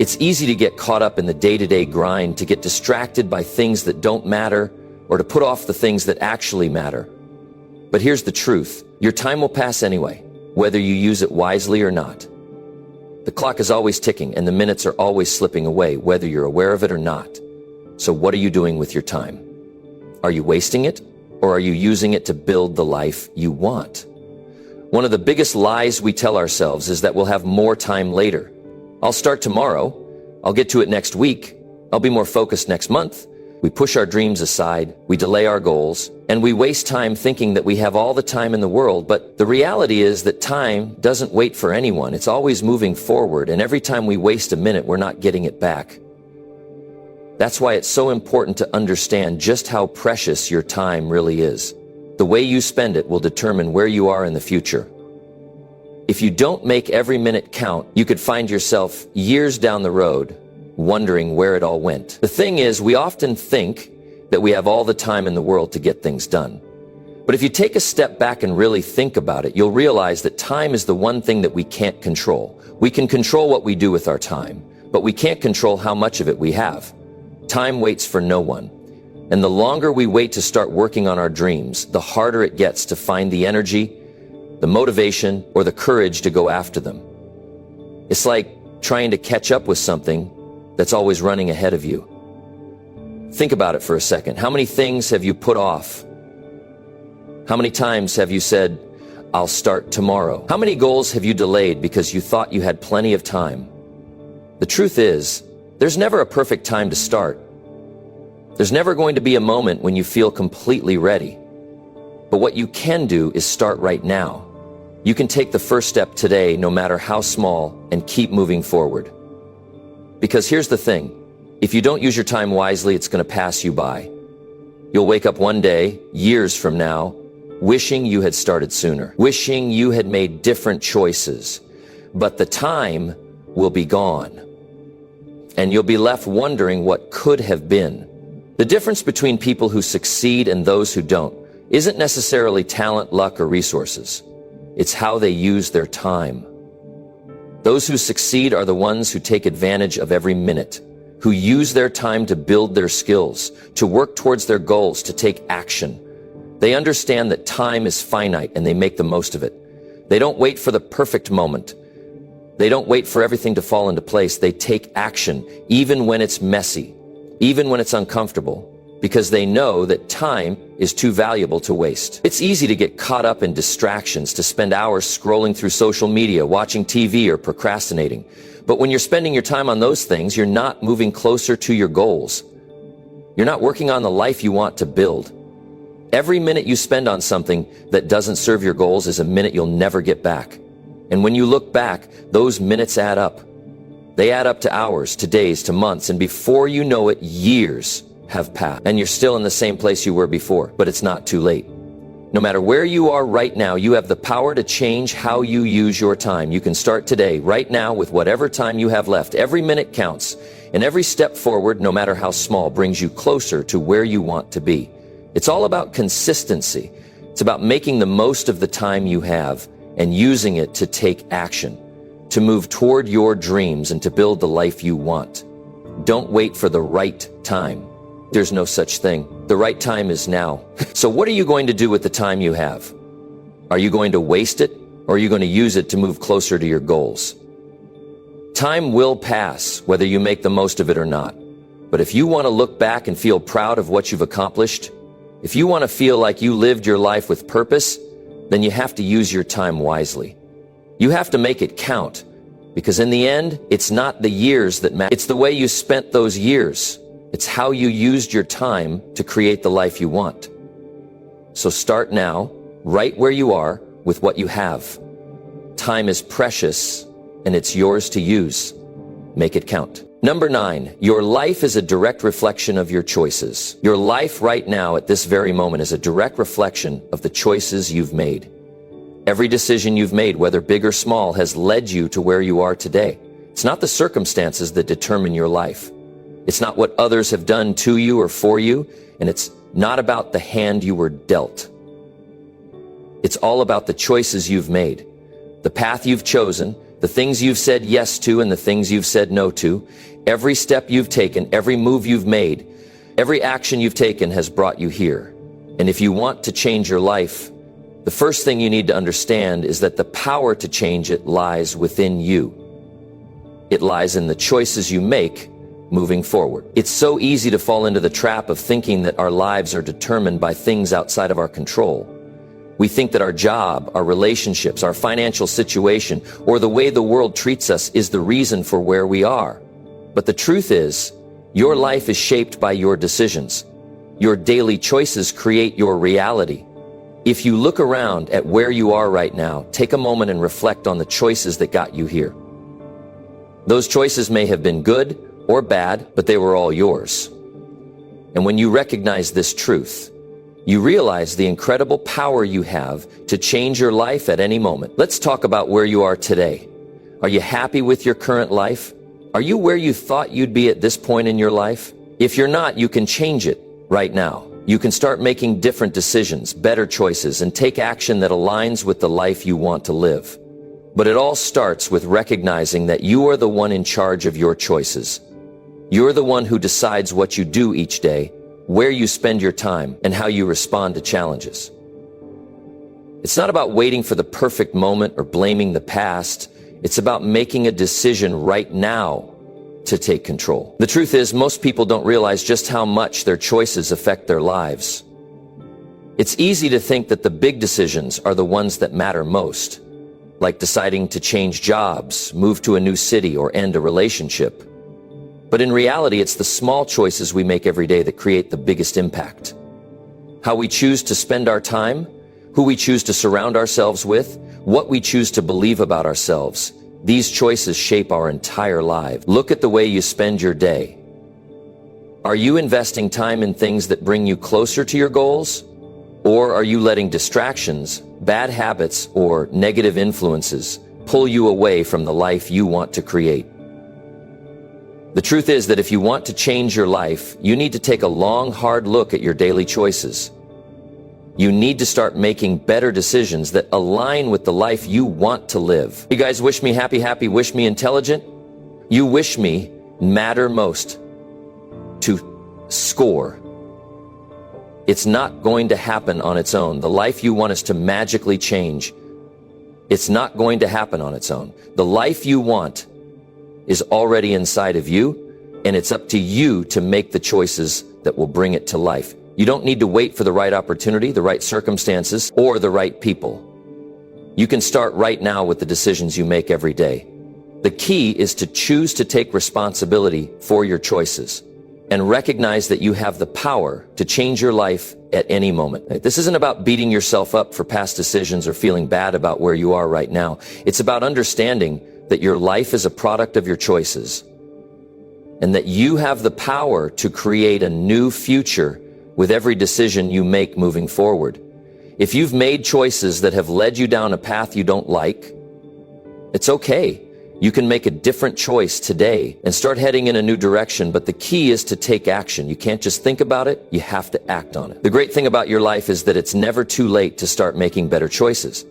It's easy to get caught up in the day-to-day grind, to get distracted by things that don't matter, or to put off the things that actually matter. But here's the truth. Your time will pass anyway, whether you use it wisely or not. The clock is always ticking, and the minutes are always slipping away, whether you're aware of it or not. So what are you doing with your time? Are you wasting it, or are you using it to build the life you want? One of the biggest lies we tell ourselves is that we'll have more time later. I'll start tomorrow. I'll get to it next week. I'll be more focused next month. We push our dreams aside, we delay our goals, and we waste time thinking that we have all the time in the world. But the reality is that time doesn't wait for anyone. It's always moving forward, and every time we waste a minute, we're not getting it back. That's why it's so important to understand just how precious your time really is. The way you spend it will determine where you are in the future. If you don't make every minute count, you could find yourself years down the road wondering where it all went. The thing is, we often think that we have all the time in the world to get things done. But if you take a step back and really think about it, you'll realize that time is the one thing that we can't control. We can control what we do with our time, but we can't control how much of it we have. Time waits for no one. And the longer we wait to start working on our dreams, the harder it gets to find the energy, the motivation, or the courage to go after them. It's like trying to catch up with something that's always running ahead of you. Think about it for a second. How many things have you put off? How many times have you said, I'll start tomorrow? How many goals have you delayed because you thought you had plenty of time? The truth is, there's never a perfect time to start. There's never going to be a moment when you feel completely ready. But what you can do is start right now. You can take the first step today, no matter how small, and keep moving forward. Because here's the thing, if you don't use your time wisely, it's going to pass you by. You'll wake up one day, years from now, wishing you had started sooner, wishing you had made different choices. But the time will be gone. And you'll be left wondering what could have been. The difference between people who succeed and those who don't isn't necessarily talent, luck, or resources. It's how they use their time. Those who succeed are the ones who take advantage of every minute, who use their time to build their skills, to work towards their goals, to take action. They understand that time is finite and they make the most of it. They don't wait for the perfect moment. They don't wait for everything to fall into place. They take action, even when it's messy, even when it's uncomfortable, because they know that time is too valuable to waste. It's easy to get caught up in distractions, to spend hours scrolling through social media, watching TV, or procrastinating. But when you're spending your time on those things, you're not moving closer to your goals. You're not working on the life you want to build. Every minute you spend on something that doesn't serve your goals is a minute you'll never get back. And when you look back, those minutes add up. They add up to hours, to days, to months, and before you know it, years have passed. And you're still in the same place you were before, but it's not too late. No matter where you are right now, you have the power to change how you use your time. You can start today, right now, with whatever time you have left. Every minute counts, and every step forward, no matter how small, brings you closer to where you want to be. It's all about consistency. It's about making the most of the time you have and using it to take action, to move toward your dreams and to build the life you want. Don't wait for the right time. There's no such thing. The right time is now. So what are you going to do with the time you have? Are you going to waste it, or are you going to use it to move closer to your goals? Time will pass, whether you make the most of it or not. But if you want to look back and feel proud of what you've accomplished, if you want to feel like you lived your life with purpose, then you have to use your time wisely. You have to make it count, because in the end, it's not the years that matter. It's the way you spent those years. It's how you used your time to create the life you want. So start now, right where you are, with what you have. Time is precious, and it's yours to use. Make it count. Number 9, your life is a direct reflection of your choices. Your life right now at this very moment is a direct reflection of the choices you've made. Every decision you've made, whether big or small, has led you to where you are today. It's not the circumstances that determine your life. It's not what others have done to you or for you, and it's not about the hand you were dealt. It's all about the choices you've made, the path you've chosen, the things you've said yes to and the things you've said no to. Every step you've taken, every move you've made, every action you've taken has brought you here. And if you want to change your life, the first thing you need to understand is that the power to change it lies within you. It lies in the choices you make moving forward. It's so easy to fall into the trap of thinking that our lives are determined by things outside of our control. We think that our job, our relationships, our financial situation, or the way the world treats us is the reason for where we are. But the truth is, your life is shaped by your decisions. Your daily choices create your reality. If you look around at where you are right now, take a moment and reflect on the choices that got you here. Those choices may have been good or bad, but they were all yours. And when you recognize this truth, you realize the incredible power you have to change your life at any moment. Let's talk about where you are today. Are you happy with your current life? Are you where you thought you'd be at this point in your life? If you're not, you can change it right now. You can start making different decisions, better choices, and take action that aligns with the life you want to live. But it all starts with recognizing that you are the one in charge of your choices. You're the one who decides what you do each day, where you spend your time, and how you respond to challenges. It's not about waiting for the perfect moment or blaming the past. It's about making a decision right now to take control. The truth is, most people don't realize just how much their choices affect their lives. It's easy to think that the big decisions are the ones that matter most, like deciding to change jobs, move to a new city, or end a relationship. But in reality, it's the small choices we make every day that create the biggest impact. How we choose to spend our time, who we choose to surround ourselves with, what we choose to believe about ourselves. These choices shape our entire life. Look at the way you spend your day. Are you investing time in things that bring you closer to your goals? Or are you letting distractions, bad habits, or negative influences pull you away from the life you want to create? The truth is that if you want to change your life, you need to take a long, hard look at your daily choices. You need to start making better decisions that align with the life you want to live. You guys wish me happy, wish me intelligent? You wish me matter most to score. It's not going to happen on its own. The life you want is to magically change. It's not going to happen on its own. The life you want is already inside of you, and it's up to you to make the choices that will bring it to life. You don't need to wait for the right opportunity, the right circumstances, or the right people. You can start right now with the decisions you make every day. The key is to choose to take responsibility for your choices and recognize that you have the power to change your life at any moment. This isn't about beating yourself up for past decisions or feeling bad about where you are right now. It's about understanding that your life is a product of your choices and that you have the power to create a new future with every decision you make moving forward. If you've made choices that have led you down a path you don't like, it's okay. You can make a different choice today and start heading in a new direction, but the key is to take action. You can't just think about it, you have to act on it. The great thing about your life is that it's never too late to start making better choices.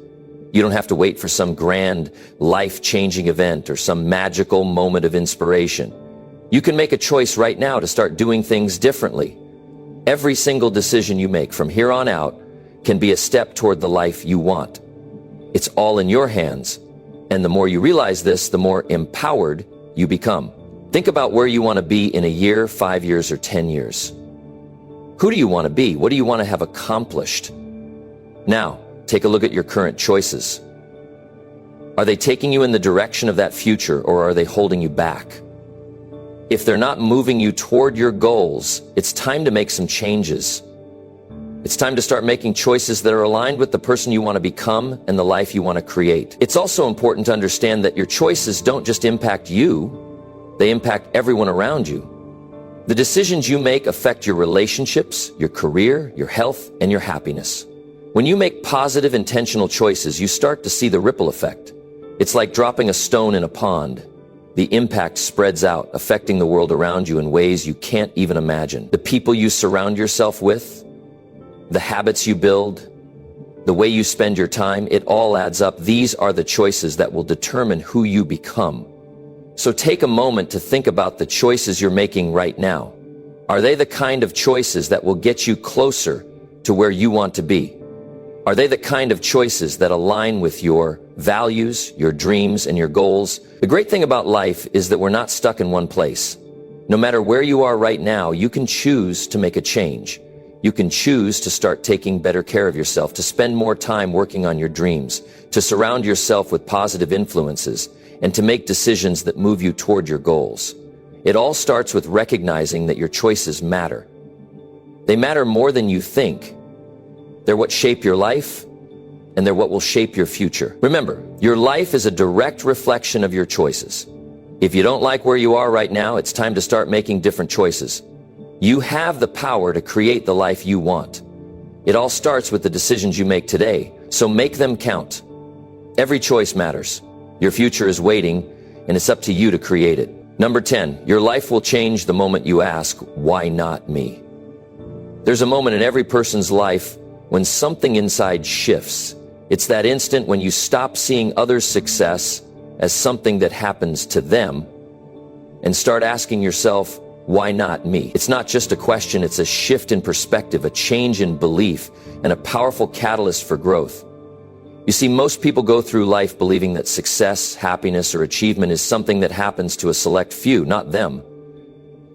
You don't have to wait for some grand, life-changing event or some magical moment of inspiration. You can make a choice right now to start doing things differently. Every single decision you make from here on out can be a step toward the life you want. It's all in your hands. And the more you realize this, the more empowered you become. Think about where you want to be in a year, 5 years, or 10 years. Who do you want to be? What do you want to have accomplished? Now, take a look at your current choices. Are they taking you in the direction of that future, or are they holding you back? If they're not moving you toward your goals, it's time to make some changes. It's time to start making choices that are aligned with the person you want to become and the life you want to create. It's also important to understand that your choices don't just impact you, they impact everyone around you. The decisions you make affect your relationships, your career, your health, and your happiness. When you make positive, intentional choices, you start to see the ripple effect. It's like dropping a stone in a pond. The impact spreads out, affecting the world around you in ways you can't even imagine. The people you surround yourself with, the habits you build, the way you spend your time, it all adds up. These are the choices that will determine who you become. So take a moment to think about the choices you're making right now. Are they the kind of choices that will get you closer to where you want to be? Are they the kind of choices that align with your values, your dreams, and your goals? The great thing about life is that we're not stuck in one place. No matter where you are right now, you can choose to make a change. You can choose to start taking better care of yourself, to spend more time working on your dreams, to surround yourself with positive influences, and to make decisions that move you toward your goals. It all starts with recognizing that your choices matter. They matter more than you think. They're what shape your life, and they're what will shape your future. Remember, your life is a direct reflection of your choices. If you don't like where you are right now, it's time to start making different choices. You have the power to create the life you want. It all starts with the decisions you make today, so make them count. Every choice matters. Your future is waiting, and it's up to you to create it. Number 10, your life will change the moment you ask, why not me? There's a moment in every person's life when something inside shifts. It's that instant when you stop seeing others' success as something that happens to them and start asking yourself, why not me? It's not just a question, it's a shift in perspective, a change in belief, and a powerful catalyst for growth. You see, most people go through life believing that success, happiness, or achievement is something that happens to a select few, not them.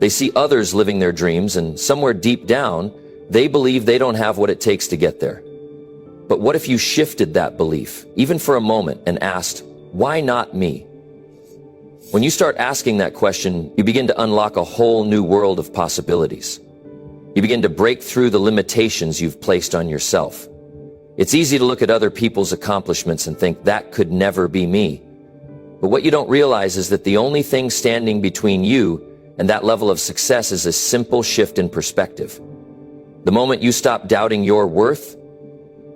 They see others living their dreams, and somewhere deep down, they believe they don't have what it takes to get there. But what if you shifted that belief, even for a moment, and asked, why not me? When you start asking that question, you begin to unlock a whole new world of possibilities. You begin to break through the limitations you've placed on yourself. It's easy to look at other people's accomplishments and think that could never be me. But what you don't realize is that the only thing standing between you and that level of success is a simple shift in perspective. The moment you stop doubting your worth,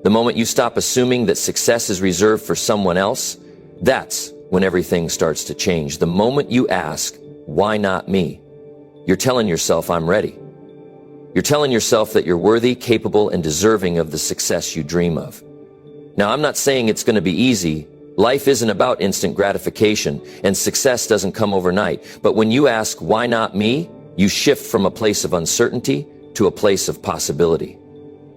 the moment you stop assuming that success is reserved for someone else, that's when everything starts to change. The moment you ask, why not me? You're telling yourself, I'm ready. You're telling yourself that you're worthy, capable, and deserving of the success you dream of. Now, I'm not saying it's going to be easy. Life isn't about instant gratification, and success doesn't come overnight. But when you ask, why not me? You shift from a place of uncertainty to a place of possibility.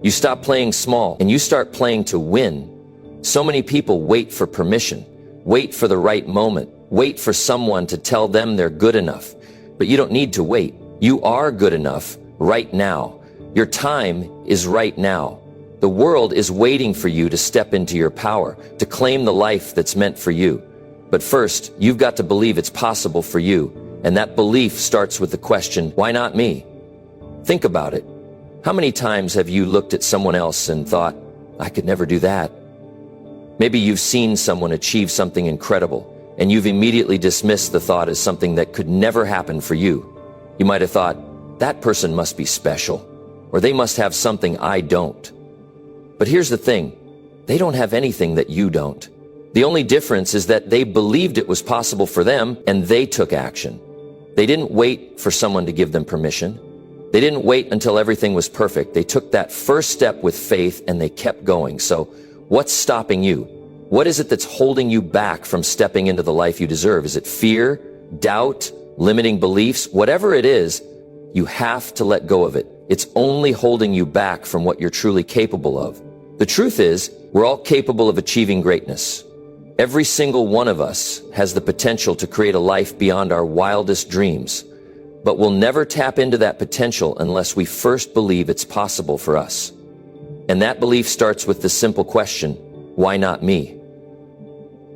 You stop playing small, and you start playing to win. So many people wait for permission, wait for the right moment, wait for someone to tell them they're good enough. But you don't need to wait. You are good enough right now. Your time is right now. The world is waiting for you to step into your power, to claim the life that's meant for you. But first, you've got to believe it's possible for you. And that belief starts with the question, why not me? Think about it. How many times have you looked at someone else and thought, I could never do that? Maybe you've seen someone achieve something incredible, and you've immediately dismissed the thought as something that could never happen for you. You might have thought, that person must be special, or they must have something I don't. But here's the thing, they don't have anything that you don't. The only difference is that they believed it was possible for them, and they took action. They didn't wait for someone to give them permission. They didn't wait until everything was perfect. They took that first step with faith, and they kept going. So what's stopping you? What is it that's holding you back from stepping into the life you deserve? Is it fear, doubt, limiting beliefs? Whatever it is, you have to let go of it. It's only holding you back from what you're truly capable of. The truth is, we're all capable of achieving greatness. Every single one of us has the potential to create a life beyond our wildest dreams. But we'll never tap into that potential unless we first believe it's possible for us. And that belief starts with the simple question, why not me?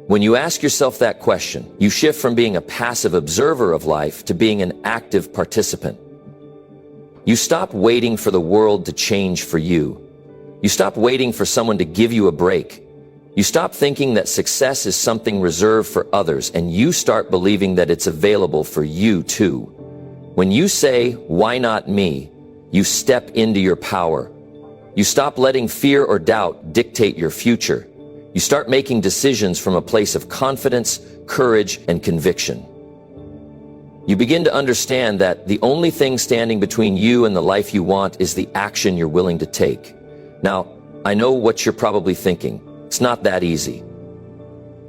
When you ask yourself that question, you shift from being a passive observer of life to being an active participant. You stop waiting for the world to change for you. You stop waiting for someone to give you a break. You stop thinking that success is something reserved for others, and you start believing that it's available for you too. When you say, why not me, you step into your power. You stop letting fear or doubt dictate your future. You start making decisions from a place of confidence, courage, and conviction. You begin to understand that the only thing standing between you and the life you want is the action you're willing to take. Now, I know what you're probably thinking. It's not that easy.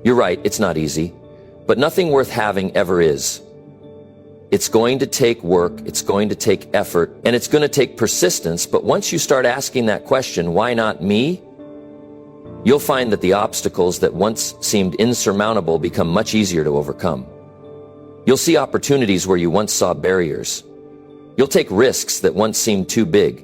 You're right, it's not easy, but nothing worth having ever is. It's going to take work, it's going to take effort, and it's going to take persistence, but once you start asking that question, why not me? You'll find that the obstacles that once seemed insurmountable become much easier to overcome. You'll see opportunities where you once saw barriers. You'll take risks that once seemed too big.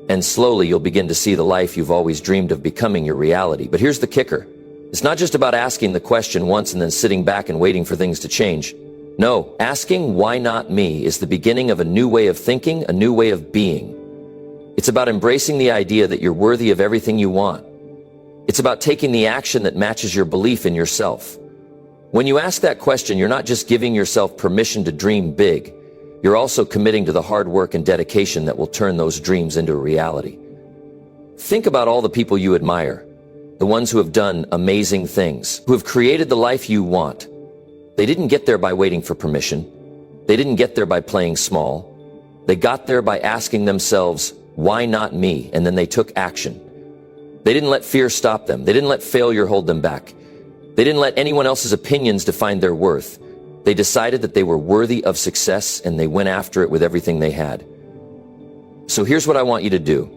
And slowly you'll begin to see the life you've always dreamed of becoming your reality. But here's the kicker. It's not just about asking the question once and then sitting back and waiting for things to change. No, asking why not me is the beginning of a new way of thinking, a new way of being. It's about embracing the idea that you're worthy of everything you want. It's about taking the action that matches your belief in yourself. When you ask that question, you're not just giving yourself permission to dream big. You're also committing to the hard work and dedication that will turn those dreams into a reality. Think about all the people you admire, the ones who have done amazing things, who have created the life you want. They didn't get there by waiting for permission. They didn't get there by playing small. They got there by asking themselves, why not me? And then they took action. They didn't let fear stop them. They didn't let failure hold them back. They didn't let anyone else's opinions define their worth. They decided that they were worthy of success, and they went after it with everything they had. So here's what I want you to do.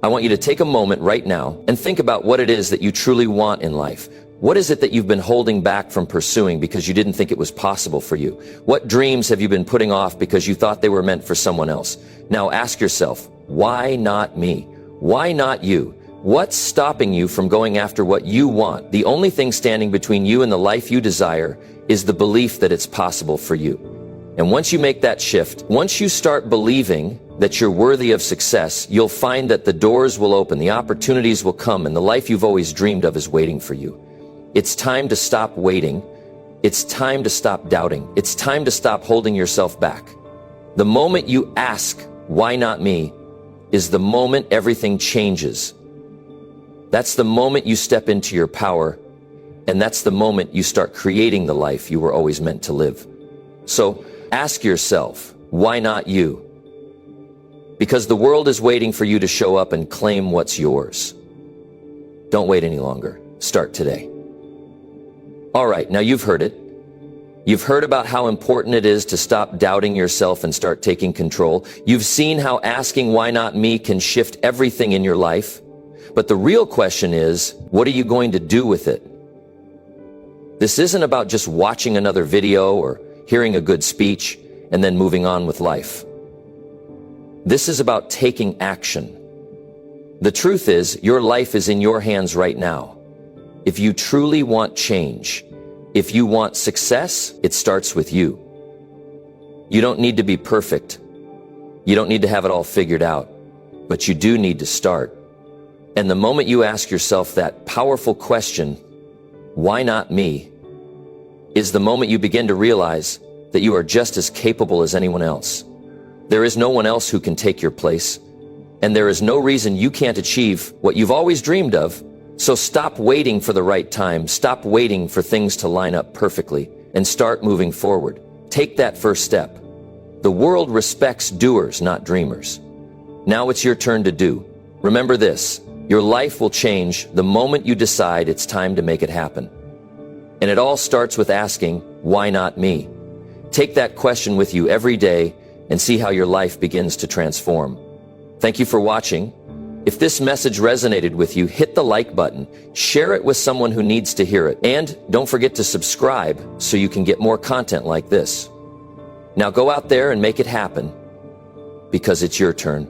I want you to take a moment right now and think about what it is that you truly want in life. What is it that you've been holding back from pursuing because you didn't think it was possible for you? What dreams have you been putting off because you thought they were meant for someone else? Now ask yourself, why not me? Why not you? What's stopping you from going after what you want? The only thing standing between you and the life you desire is the belief that it's possible for you. And once you make that shift, once you start believing that you're worthy of success, you'll find that the doors will open, the opportunities will come, and the life you've always dreamed of is waiting for you. It's time to stop waiting. It's time to stop doubting. It's time to stop holding yourself back. The moment you ask, why not me, is the moment everything changes. That's the moment you step into your power, and that's the moment you start creating the life you were always meant to live. So ask yourself, why not you? Because the world is waiting for you to show up and claim what's yours. Don't wait any longer. Start today. All right, now you've heard it. You've heard about how important it is to stop doubting yourself and start taking control. You've seen how asking why not me can shift everything in your life. But the real question is, what are you going to do with it? This isn't about just watching another video or hearing a good speech and then moving on with life. This is about taking action. The truth is, your life is in your hands right now. If you truly want change, if you want success, it starts with you. You don't need to be perfect. You don't need to have it all figured out, but you do need to start. And the moment you ask yourself that powerful question, why not me, is the moment you begin to realize that you are just as capable as anyone else. There is no one else who can take your place, and there is no reason you can't achieve what you've always dreamed of. So stop waiting for the right time, stop waiting for things to line up perfectly, and start moving forward. Take that first step. The world respects doers, not dreamers. Now it's your turn to do. Remember this, your life will change the moment you decide it's time to make it happen. And it all starts with asking, why not me? Take that question with you every day and see how your life begins to transform. Thank you for watching. If this message resonated with you, hit the like button, share it with someone who needs to hear it, and don't forget to subscribe so you can get more content like this. Now go out there and make it happen, because it's your turn.